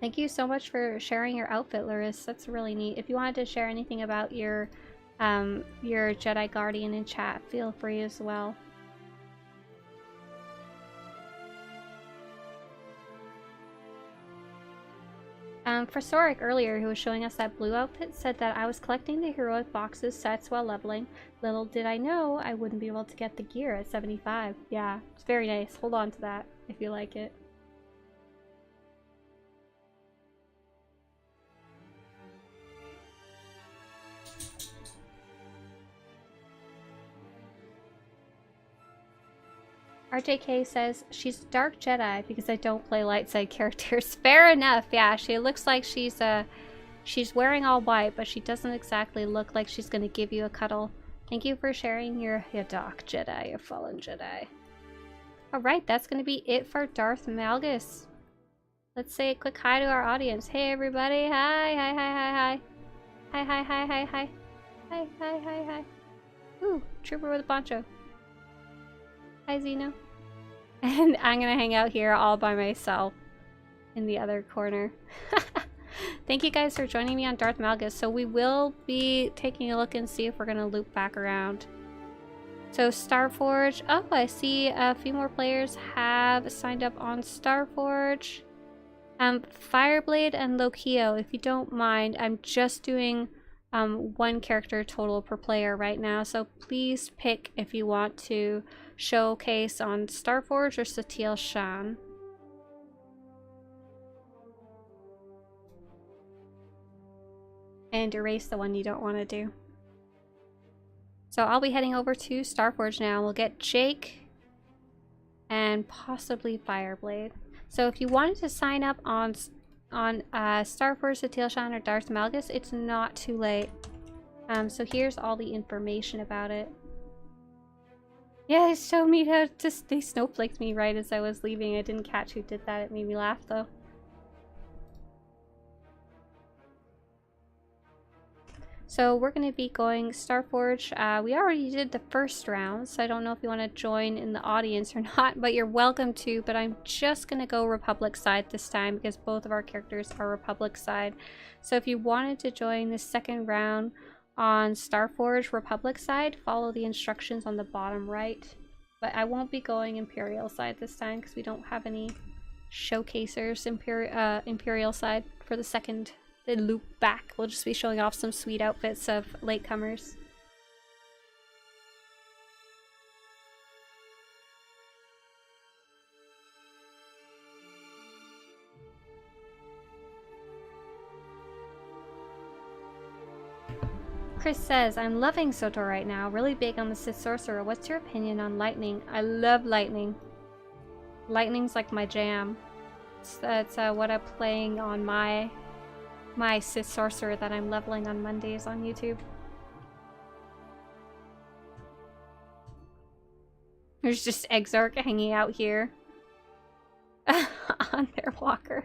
Thank you so much for sharing your outfit, Laris. That's really neat. If you wanted to share anything about your Jedi Guardian in chat, feel free as well. For Sorik earlier, who was showing us that blue outfit, said that I was collecting the heroic boxes sets while leveling. Little did I know I wouldn't be able to get the gear at 75. Yeah, it's very nice. Hold on to that if you like it. RJK says she's a dark Jedi because I don't play light side characters. Fair enough. Yeah, she looks like she's wearing all white, but she doesn't exactly look like she's gonna give you a cuddle. Thank you for sharing your dark Jedi, your fallen Jedi. Alright, that's gonna be it for Darth Malgus. Let's say a quick hi to our audience. Hey everybody, hi, hi, hi, hi, hi. Hi, hi, hi, hi, hi. Hi, hi, hi, hi. Ooh, trooper with a poncho. Hi Zeno. And I'm gonna hang out here all by myself in the other corner. Thank you guys for joining me on Darth Malgus. So we will be taking a look and see if we're gonna loop back around. So Starforge. Oh, I see a few more players have signed up on Starforge. Fireblade and Lokio, if you don't mind, I'm just doing one character total per player right now. So please pick if you want to showcase on Starforge or Satele Shan. And erase the one you don't want to do. So I'll be heading over to Starforge now. We'll get Jake and possibly Fireblade. So if you wanted to sign up on Starforge, Satele Shan, or Darth Malgus, it's not too late. So here's all the information about it. Yeah, they showed me how they snowflaked me right as I was leaving. I didn't catch who did that. It made me laugh though. So we're going to be going Starforge. We already did the first round, so I don't know if you want to join in the audience or not, but you're welcome to. But I'm just going to go Republic side this time because both of our characters are Republic side. So if you wanted to join the second round on Starforge Republic side, follow the instructions on the bottom right. But I won't be going Imperial side this time because we don't have any showcasers Imperial side for the second then loop back. We'll just be showing off some sweet outfits of latecomers. Chris says, I'm loving SWTOR right now. Really big on the Sith Sorcerer. What's your opinion on lightning? I love lightning. Lightning's like my jam. That's what I'm playing on my Sith Sorcerer that I'm leveling on Mondays on YouTube. There's just Exarch hanging out here on their walker.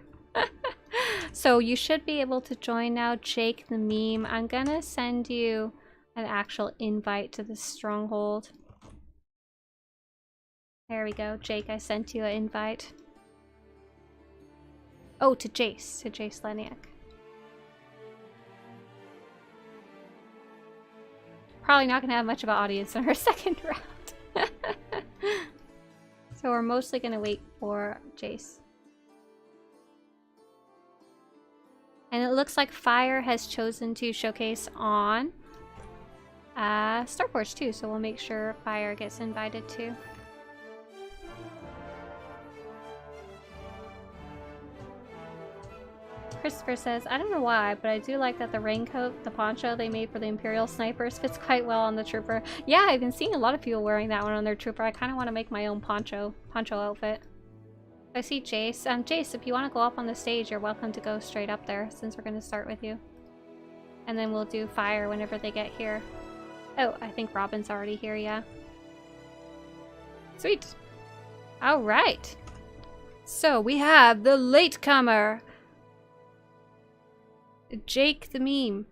So you should be able to join now, Jake the meme. I'm gonna send you an actual invite to the stronghold. There we go, Jake, I sent you an invite. Oh, to Jace Leniak. Probably not gonna have much of an audience in our second round. So we're mostly gonna wait for Jace. And it looks like Fire has chosen to showcase on Starforge too, so we'll make sure Fire gets invited too. Christopher says, I don't know why, but I do like that the raincoat, the poncho they made for the Imperial snipers fits quite well on the trooper. Yeah, I've been seeing a lot of people wearing that one on their trooper. I kind of want to make my own poncho outfit. I see Jace. Jace, if you want to go up on the stage, you're welcome to go straight up there, since we're going to start with you. And then we'll do Fire whenever they get here. Oh, I think Robin's already here, yeah. Sweet. Alright. So, we have the latecomer, Jake the meme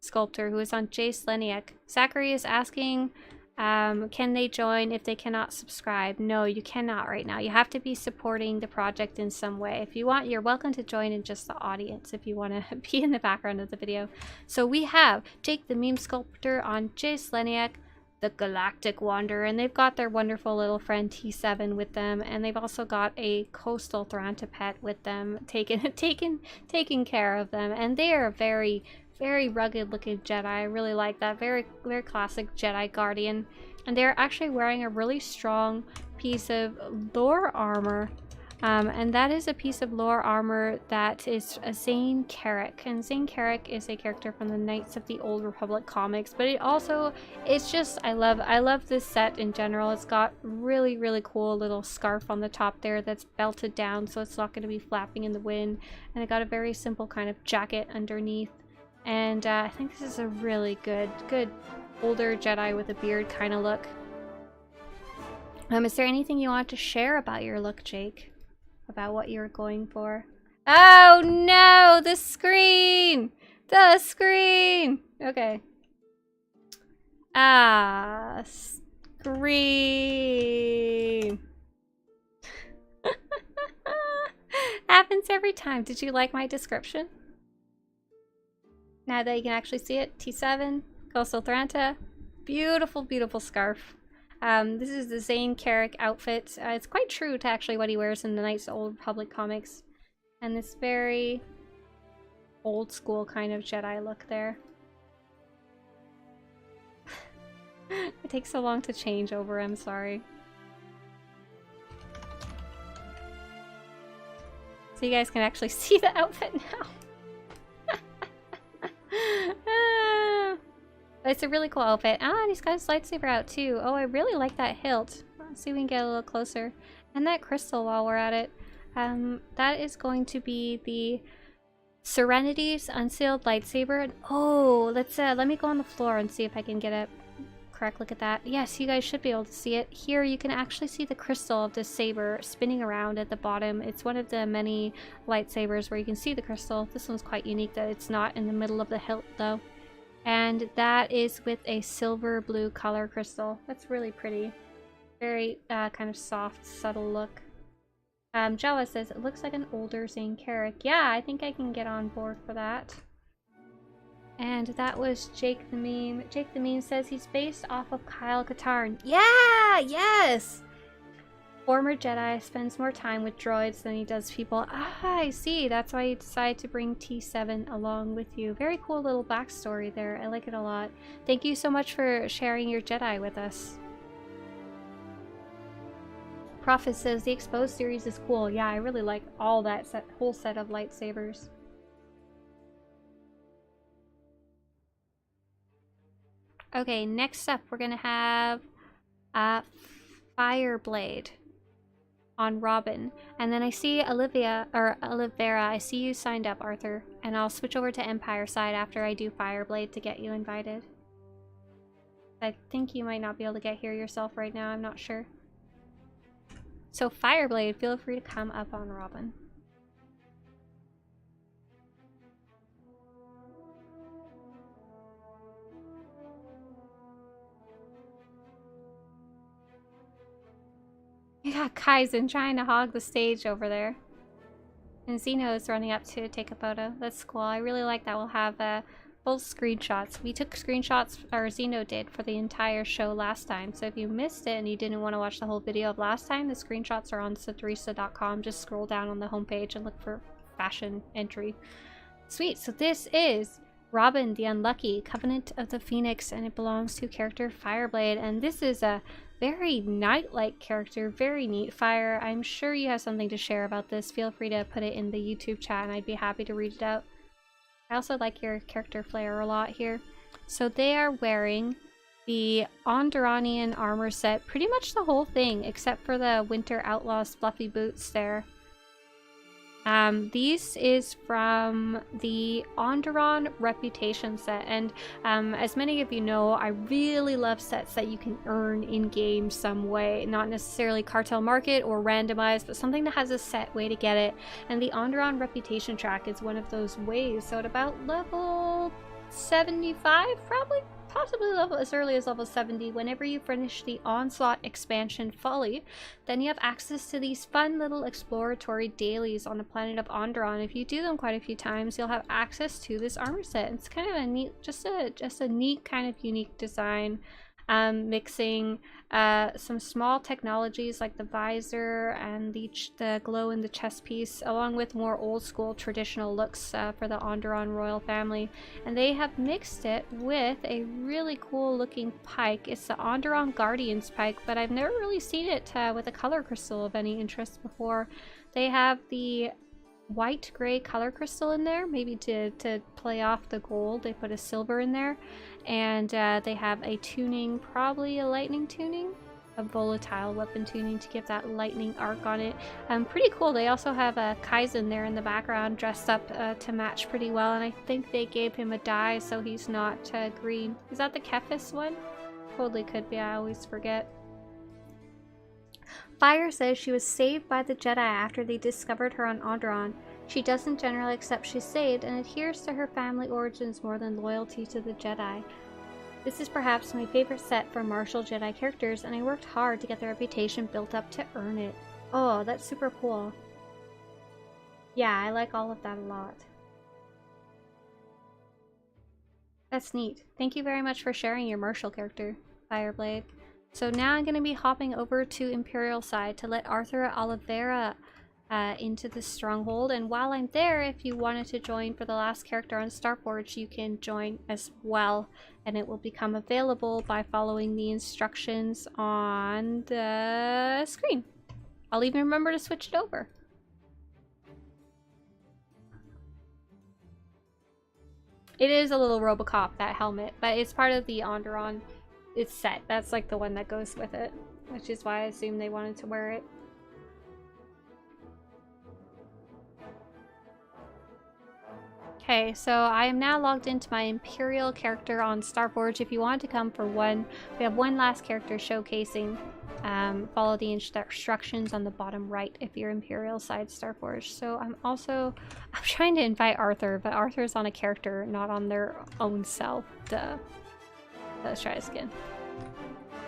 sculptor, who is on Jace Leniak. Zachary is asking, can they join if they cannot subscribe? No, you cannot right now. You have to be supporting the project in some way. If you want, you're welcome to join in just the audience if you want to be in the background of the video. So we have Jake the meme sculptor on Jace Leniak, the Galactic Wanderer, and they've got their wonderful little friend T7 with them, and they've also got a coastal Thrantippet with them, taking care of them, and they are very rugged looking Jedi. I really like that. Very classic Jedi Guardian. And they're actually wearing a really strong piece of lore armor. And that is a piece of lore armor that is a Zane Carrick. And Zane Carrick is a character from the Knights of the Old Republic comics. But it's just, I love this set in general. It's got really cool little scarf on the top there that's belted down, so it's not going to be flapping in the wind. And it got a very simple kind of jacket underneath. And I think this is a really good older Jedi with a beard kind of look. Is there anything you want to share about your look, Jake? About what you're going for? Oh no! The screen! The screen! Okay. Ah, screen! Happens every time. Did you like my description? Now that you can actually see it, T7, Coastal Thranta, beautiful scarf. This is the Zane Carrick outfit. It's quite true to actually what he wears in the Knights of the Old Republic comics. And this very old school kind of Jedi look there. It takes so long to change over, I'm sorry. So you guys can actually see the outfit now. It's a really cool outfit. Ah, he's got his lightsaber out too. Oh, I really like that hilt. Let's see if we can get a little closer. And that crystal while we're at it. That is going to be the Serenity's unsealed lightsaber. Oh, let me go on the floor and see if I can get a correct look at that. Yes, you guys should be able to see it. Here you can actually see the crystal of the saber spinning around at the bottom. It's one of the many lightsabers where you can see the crystal. This one's quite unique that it's not in the middle of the hilt though. And that is with a silver blue color crystal. That's really pretty. Very kind of soft, subtle look. Jawa says, it looks like an older Zane Carrick. Yeah, I think I can get on board for that. And that was Jake the Meme. Jake the Meme says he's based off of Kyle Katarn. Yeah, yes! Former Jedi spends more time with droids than he does people. Ah, I see. That's why you decided to bring T7 along with you. Very cool little backstory there. I like it a lot. Thank you so much for sharing your Jedi with us. Prophet says the Exposed series is cool. Yeah, I really like all that whole set of lightsabers. Okay, next up we're gonna have Fireblade on Robin, and then I see Olivera. I see you signed up, Arthur, and I'll switch over to Empire side after I do Fireblade to get you invited. I think you might not be able to get here yourself right now, I'm not sure. So Fireblade, feel free to come up on Robin. You got Kaizen trying to hog the stage over there. And Zeno is running up to take a photo. That's cool. I really like that we'll have both screenshots. We took screenshots, or Zeno did, for the entire show last time. So if you missed it and you didn't want to watch the whole video of last time, the screenshots are on Swtorista.com. Just scroll down on the homepage and look for fashion entry. Sweet. So this is Robin the Unlucky, Covenant of the Phoenix, and it belongs to character Fireblade. And this is a very knight-like character, very neat. Fire, I'm sure you have something to share about this. Feel free to put it in the YouTube chat and I'd be happy to read it out. I also like your character flair a lot here. So they are wearing the Onderonian armor set, pretty much the whole thing, except for the Winter Outlaws fluffy boots there. These is from the Onderon Reputation set, and as many of you know, I really love sets that you can earn in-game some way, not necessarily cartel market or randomized, but something that has a set way to get it, and the Onderon Reputation track is one of those ways. So at about level 75, probably, possibly level as early as level 70, whenever you finish the Onslaught expansion fully, then you have access to these fun little exploratory dailies on the planet of Onderon. If you do them quite a few times, you'll have access to this armor set. It's kind of a neat, just a neat kind of unique design, mixing some small technologies like the visor and the glow in the chest piece, along with more old school traditional looks for the Onderon royal family. And they have mixed it with a really cool looking pike. It's the Onderon Guardian's pike, but I've never really seen it with a color crystal of any interest before. They have the white gray color crystal in there, maybe to play off the gold. They put a silver in there, and they have a tuning, probably a lightning tuning, a volatile weapon tuning to give that lightning arc on it. Pretty cool. They also have a Kaizen there in the background dressed up to match pretty well, and I think they gave him a dye so he's not green. Is that the Kephis one? Totally could be, I always forget. Fire says she was saved by the Jedi after they discovered her on Onderon. She doesn't generally accept she's saved and adheres to her family origins more than loyalty to the Jedi. This is perhaps my favorite set for martial Jedi characters, and I worked hard to get the reputation built up to earn it. Oh, that's super cool. Yeah, I like all of that a lot. That's neat. Thank you very much for sharing your martial character, Fireblade. So now I'm going to be hopping over to Imperial side to let Arthur Olivera into the stronghold, and while I'm there, if you wanted to join for the last character on Starforge, you can join as well, and it will become available by following the instructions on the screen. I'll even remember to switch it over. It is a little Robocop, that helmet, but it's part of the Onderon. It's set. That's like the one that goes with it, which is why I assumed they wanted to wear it. Okay, so I am now logged into my Imperial character on Starforge. If you want to come for one, we have one last character showcasing. Follow the instructions on the bottom right if you're Imperial side Starforge. So I'm trying to invite Arthur, but Arthur's on a character, not on their own self. Duh. Let's try this again.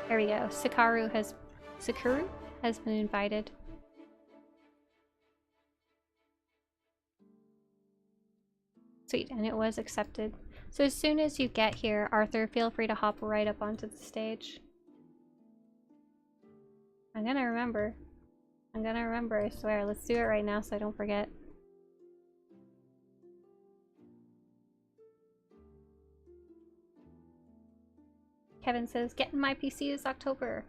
There we go. Sakura has been invited. Sweet, and it was accepted. So as soon as you get here, Arthur, feel free to hop right up onto the stage. I'm gonna remember. I'm gonna remember, I swear. Let's do it right now so I don't forget. Kevin says, getting my PC this October.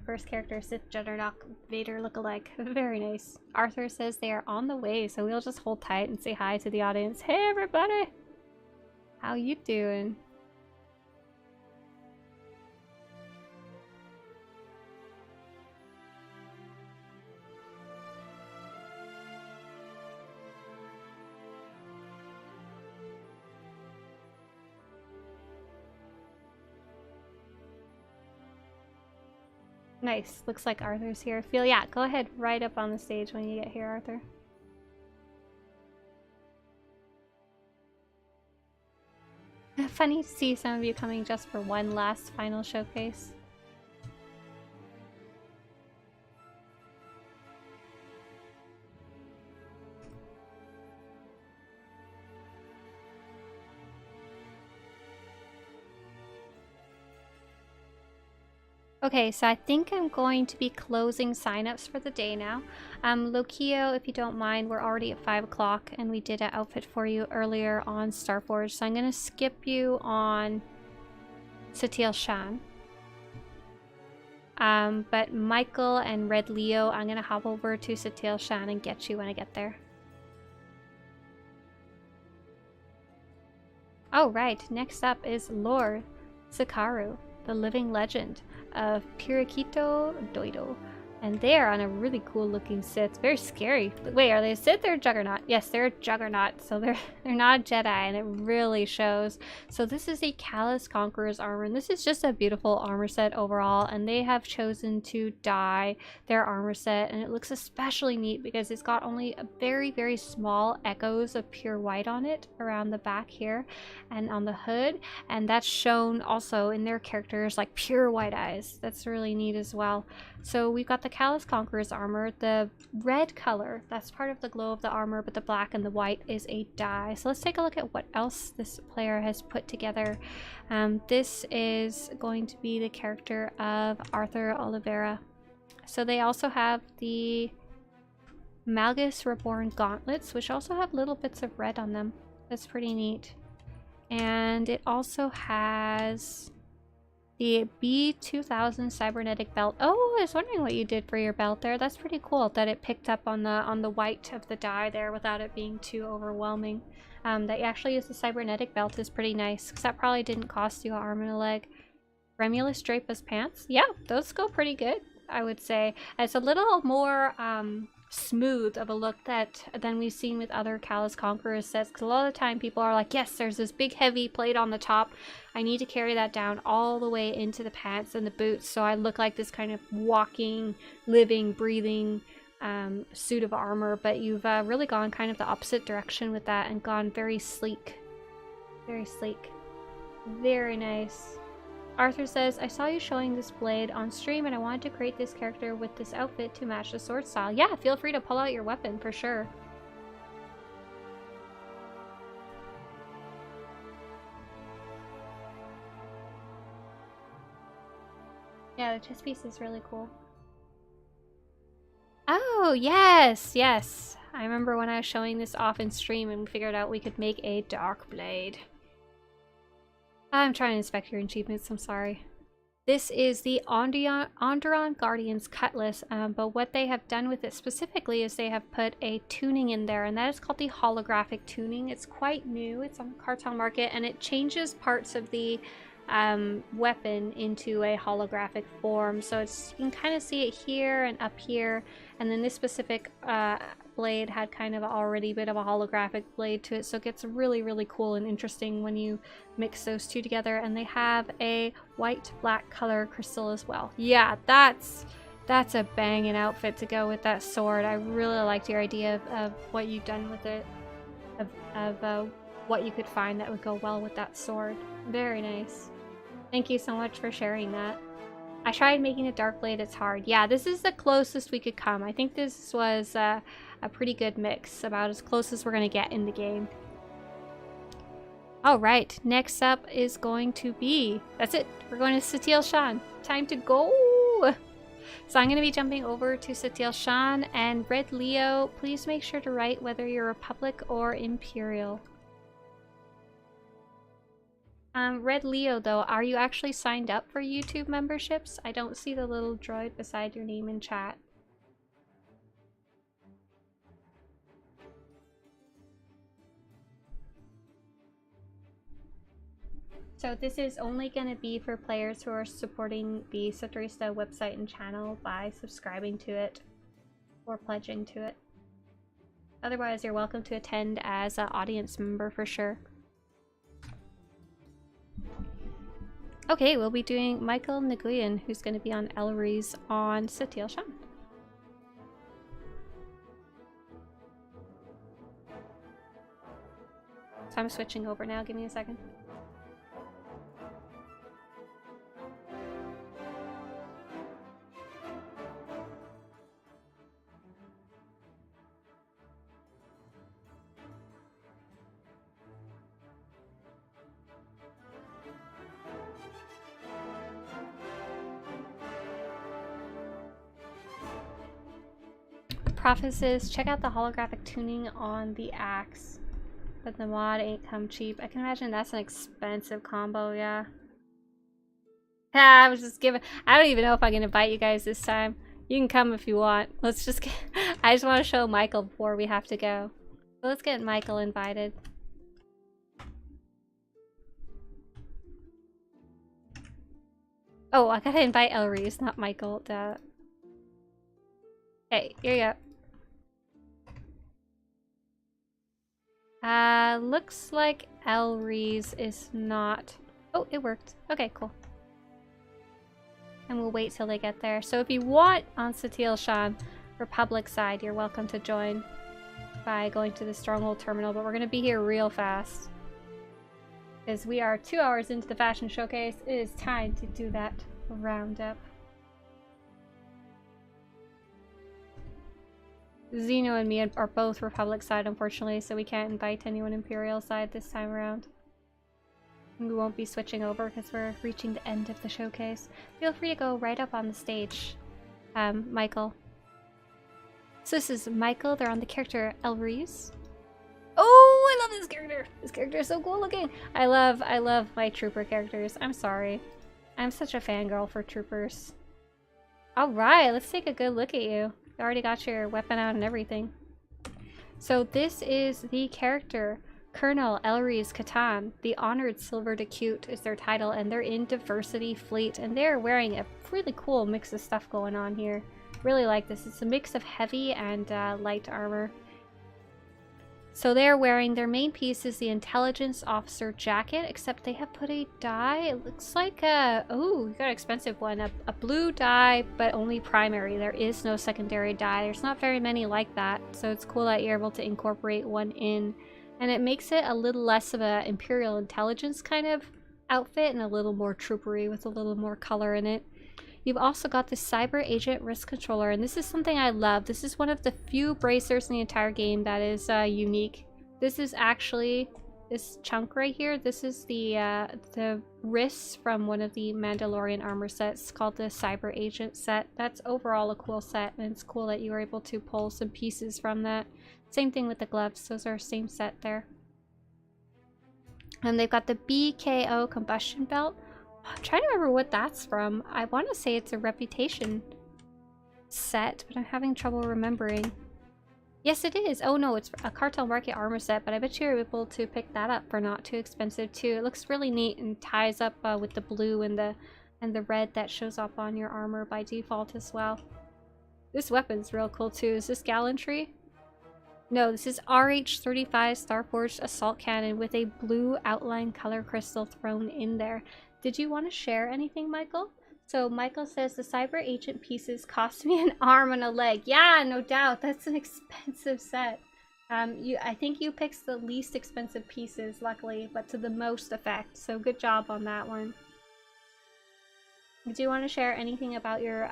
First character, Sith Juggernaut Vader lookalike. Very nice. Arthur says they are on the way, so we'll just hold tight and say hi to the audience. Hey everybody! How you doing? Nice. Looks like Arthur's here. Yeah, go ahead right up on the stage when you get here, Arthur. Funny to see some of you coming just for one last final showcase. Okay, so I think I'm going to be closing signups for the day now. Lokio, if you don't mind, we're already at 5 o'clock and we did an outfit for you earlier on Starforge, so I'm going to skip you on Satele Shan. But Michael and Red Leo, I'm going to hop over to Satele Shan and get you when I get there. Oh, right. Next up is Lord Sakaru, the living legend of Pirikito Doido. And they are on a really cool looking Sith. Very scary. Wait, are they a Sith or a Juggernaut? Yes, they're a Juggernaut. So they're not a Jedi, and it really shows. So this is a Callous Conqueror's armor, and this is just a beautiful armor set overall. And they have chosen to dye their armor set, and it looks especially neat because it's got only a very, very small echoes of pure white on it around the back here and on the hood. And that's shown also in their characters like pure white eyes. That's really neat as well. So we've got the Callous Conqueror's armor, the red color, that's part of the glow of the armor, but the black and the white is a dye. So let's take a look at what else this player has put together. This is going to be the character of Arthur Oliveira. So they also have the Malgus Reborn gauntlets, which also have little bits of red on them. That's pretty neat. And it also has the B2000 cybernetic belt. Oh, I was wondering what you did for your belt there. That's pretty cool that it picked up on the white of the dye there without it being too overwhelming. That you actually use the cybernetic belt is pretty nice, because that probably didn't cost you an arm and a leg. Remulus Drapa's pants. Yeah, those go pretty good, I would say. It's a little more smooth of a look than we've seen with other Callous Conquerors sets, because a lot of the time people are like, yes, there's this big heavy plate on the top, I need to carry that down all the way into the pants and the boots, so I look like this kind of walking, living, breathing suit of armor. But you've really gone kind of the opposite direction with that and gone very sleek. Very sleek. Very nice. Arthur says, I saw you showing this blade on stream and I wanted to create this character with this outfit to match the sword style. Yeah, feel free to pull out your weapon for sure. Yeah, the chest piece is really cool. Oh, yes, yes. I remember when I was showing this off in stream and we figured out we could make a dark blade. I'm trying to inspect your achievements, I'm sorry. This is the Onderon Guardian's Cutlass, but what they have done with it specifically is they have put a tuning in there, and that is called the holographic tuning. It's quite new, it's on the Cartel Market, and it changes parts of the weapon into a holographic form. So it's, you can kind of see it here and up here, and then this specific blade had kind of already a bit of a holographic blade to it, so it gets really, really cool and interesting when you mix those two together. And they have a white black color crystal as well. Yeah, that's a banging outfit to go with that sword. I really liked your idea of what you've done with it, of what you could find that would go well with that sword. Very nice. Thank you so much for sharing that. I tried making a dark blade, it's hard. Yeah, this is the closest we could come. I think this was a pretty good mix, about as close as we're gonna get in the game. All right, next up is going to be, that's it, we're going to Satele Shan. Time to go. So I'm going to be jumping over to Satele Shan, and Red Leo, please make sure to write whether you're Republic or Imperial. Red Leo though, are you actually signed up for YouTube memberships? I don't see the little droid beside your name in chat. So this is only going to be for players who are supporting the Swtorista website and channel by subscribing to it or pledging to it. Otherwise, you're welcome to attend as an audience member for sure. Okay, we'll be doing Michael Nguyen, who's going to be on Elry's on Satele Shan. So I'm switching over now, give me a second. Prophecies, check out the holographic tuning on the axe. But the mod ain't come cheap. I can imagine that's an expensive combo, yeah. I was just giving. I don't even know if I can invite you guys this time. You can come if you want. Let's just get. I just want to show Michael before we have to go. So let's get Michael invited. Oh, I gotta invite Elry's, not Michael. Duh. Hey, here you go. Looks like Elry's is not... Oh, it worked. Okay, cool. And we'll wait till they get there. So if you want on Satele Shan, Republic side, you're welcome to join by going to the Stronghold Terminal, but we're gonna be here real fast. Because we are 2 hours into the fashion showcase, it is time to do that roundup. Xeno and me are both Republic side, unfortunately, so we can't invite anyone Imperial side this time around. And we won't be switching over because we're reaching the end of the showcase. Feel free to go right up on the stage, Michael. So this is Michael. They're on the character Elry's. Oh, I love this character. This character is so cool looking. I love my trooper characters. I'm sorry. I'm such a fangirl for troopers. All right, let's take a good look at you. You already got your weapon out and everything. So this is the character, Colonel Elry's Katan. The Honored Silver Acute is their title, and they're in Diversity Fleet, and they're wearing a really cool mix of stuff going on here. Really like this. It's a mix of heavy and light armor. So they're wearing, their main piece is the Intelligence Officer jacket, except they have put a dye. It looks like a, oh, you got an expensive one. A blue dye, but only primary. There is no secondary dye. There's not very many like that. So it's cool that you're able to incorporate one in. And it makes it a little less of a Imperial Intelligence kind of outfit and a little more troopery with a little more color in it. You've also got the Cyber Agent Risk Controller, and this is something I love. This is one of the few bracers in the entire game that is unique. This is actually, this chunk right here, this is the wrists from one of the Mandalorian armor sets called the Cyber Agent set. That's overall a cool set, and it's cool that you were able to pull some pieces from that. Same thing with the gloves, those are same set there. And they've got the BKO combustion belt. I'm trying to remember what that's from. I want to say it's a Reputation set, but I'm having trouble remembering. Yes, it is. Oh no, it's a Cartel Market armor set, but I bet you're able to pick that up for not too expensive too. It looks really neat and ties up with the blue and the red that shows up on your armor by default as well. This weapon's real cool too. Is this Gallantry? No, this is RH-35 Starforged Assault Cannon with a blue outline color crystal thrown in there. Did you want to share anything, Michael? So Michael says the Cyber Agent pieces cost me an arm and a leg. Yeah, no doubt. That's an expensive set. I think you picked the least expensive pieces, luckily, but to the most effect. So good job on that one. Do you want to share anything about your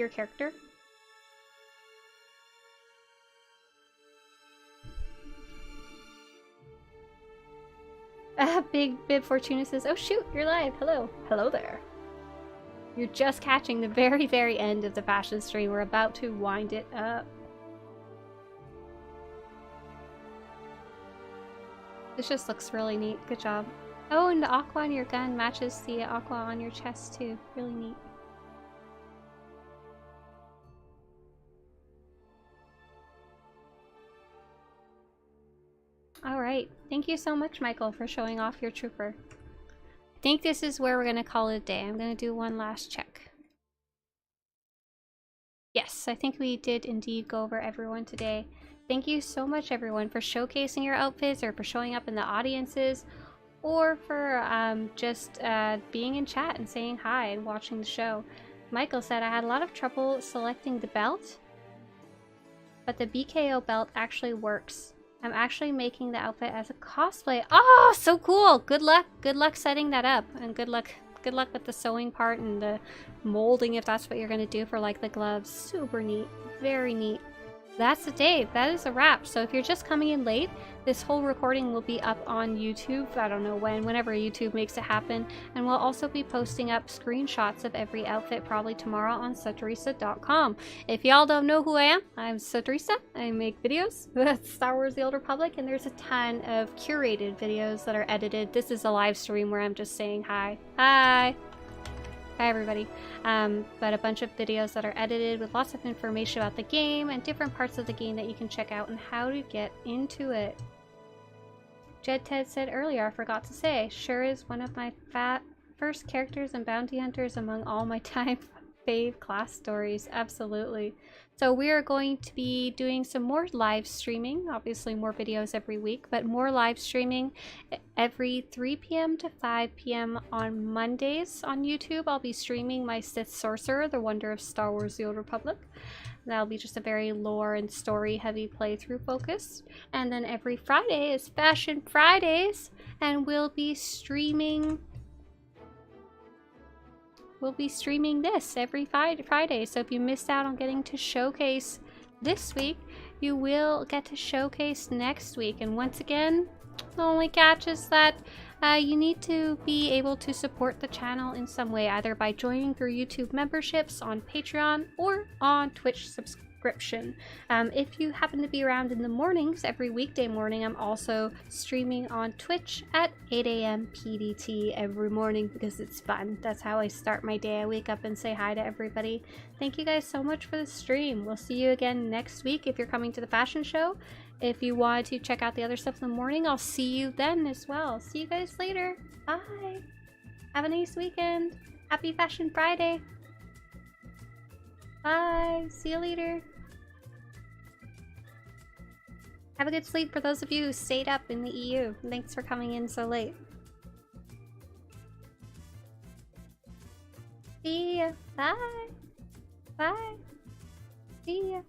character? Big Bib Fortuna says, oh shoot, you're live. Hello. Hello there. You're just catching the very, very end of the fashion stream. We're about to wind it up. This just looks really neat. Good job. Oh, and the aqua on your gun matches the aqua on your chest too. Really neat. Alright. Thank you so much, Michael, for showing off your trooper. I think this is where we're going to call it a day. I'm going to do one last check. Yes, I think we did indeed go over everyone today. Thank you so much, everyone, for showcasing your outfits or for showing up in the audiences or for just being in chat and saying hi and watching the show. Michael said, I had a lot of trouble selecting the belt, but the BKO belt actually works. I'm actually making the outfit as a cosplay. Oh, so cool! Good luck setting that up, and good luck with the sewing part and the molding if that's what you're gonna do for like the gloves. Super neat, very neat. That's the day. That is a wrap. So if you're just coming in late, this whole recording will be up on YouTube. I don't know when, whenever YouTube makes it happen. And we'll also be posting up screenshots of every outfit probably tomorrow on Swtorista.com. If y'all don't know who I am, I'm Swtorista. I make videos with Star Wars The Old Republic, and there's a ton of curated videos that are edited. This is a live stream where I'm just saying hi. Hi! Hi everybody. But a bunch of videos that are edited with lots of information about the game and different parts of the game that you can check out and how to get into it. Jed Ted said earlier, I forgot to say, sure is one of my first characters and bounty hunters among all my time fave class stories. Absolutely. So we are going to be doing some more live streaming, obviously more videos every week, but more live streaming every 3 p.m. to 5 p.m. on Mondays on YouTube. I'll be streaming my Sith Sorcerer, The Wonder of Star Wars The Old Republic. That'll be just a very lore and story heavy playthrough focus. And then every Friday is Fashion Fridays, and we'll be streaming this every Friday. So if you missed out on getting to showcase this week, you will get to showcase next week. And once again, the only catch is that you need to be able to support the channel in some way, either by joining through YouTube memberships on Patreon or on Twitch subscription. If you happen to be around in the mornings, every weekday morning, I'm also streaming on Twitch at 8 a.m. PDT every morning because it's fun. That's how I start my day. I wake up and say hi to everybody. Thank you guys so much for the stream. We'll see you again next week if you're coming to the fashion show. If you want to check out the other stuff in the morning, I'll see you then as well. See you guys later. Bye. Have a nice weekend. Happy Fashion Friday. Bye. See you later. Have a good sleep for those of you who stayed up in the EU. Thanks for coming in so late. See ya. Bye. Bye. See ya.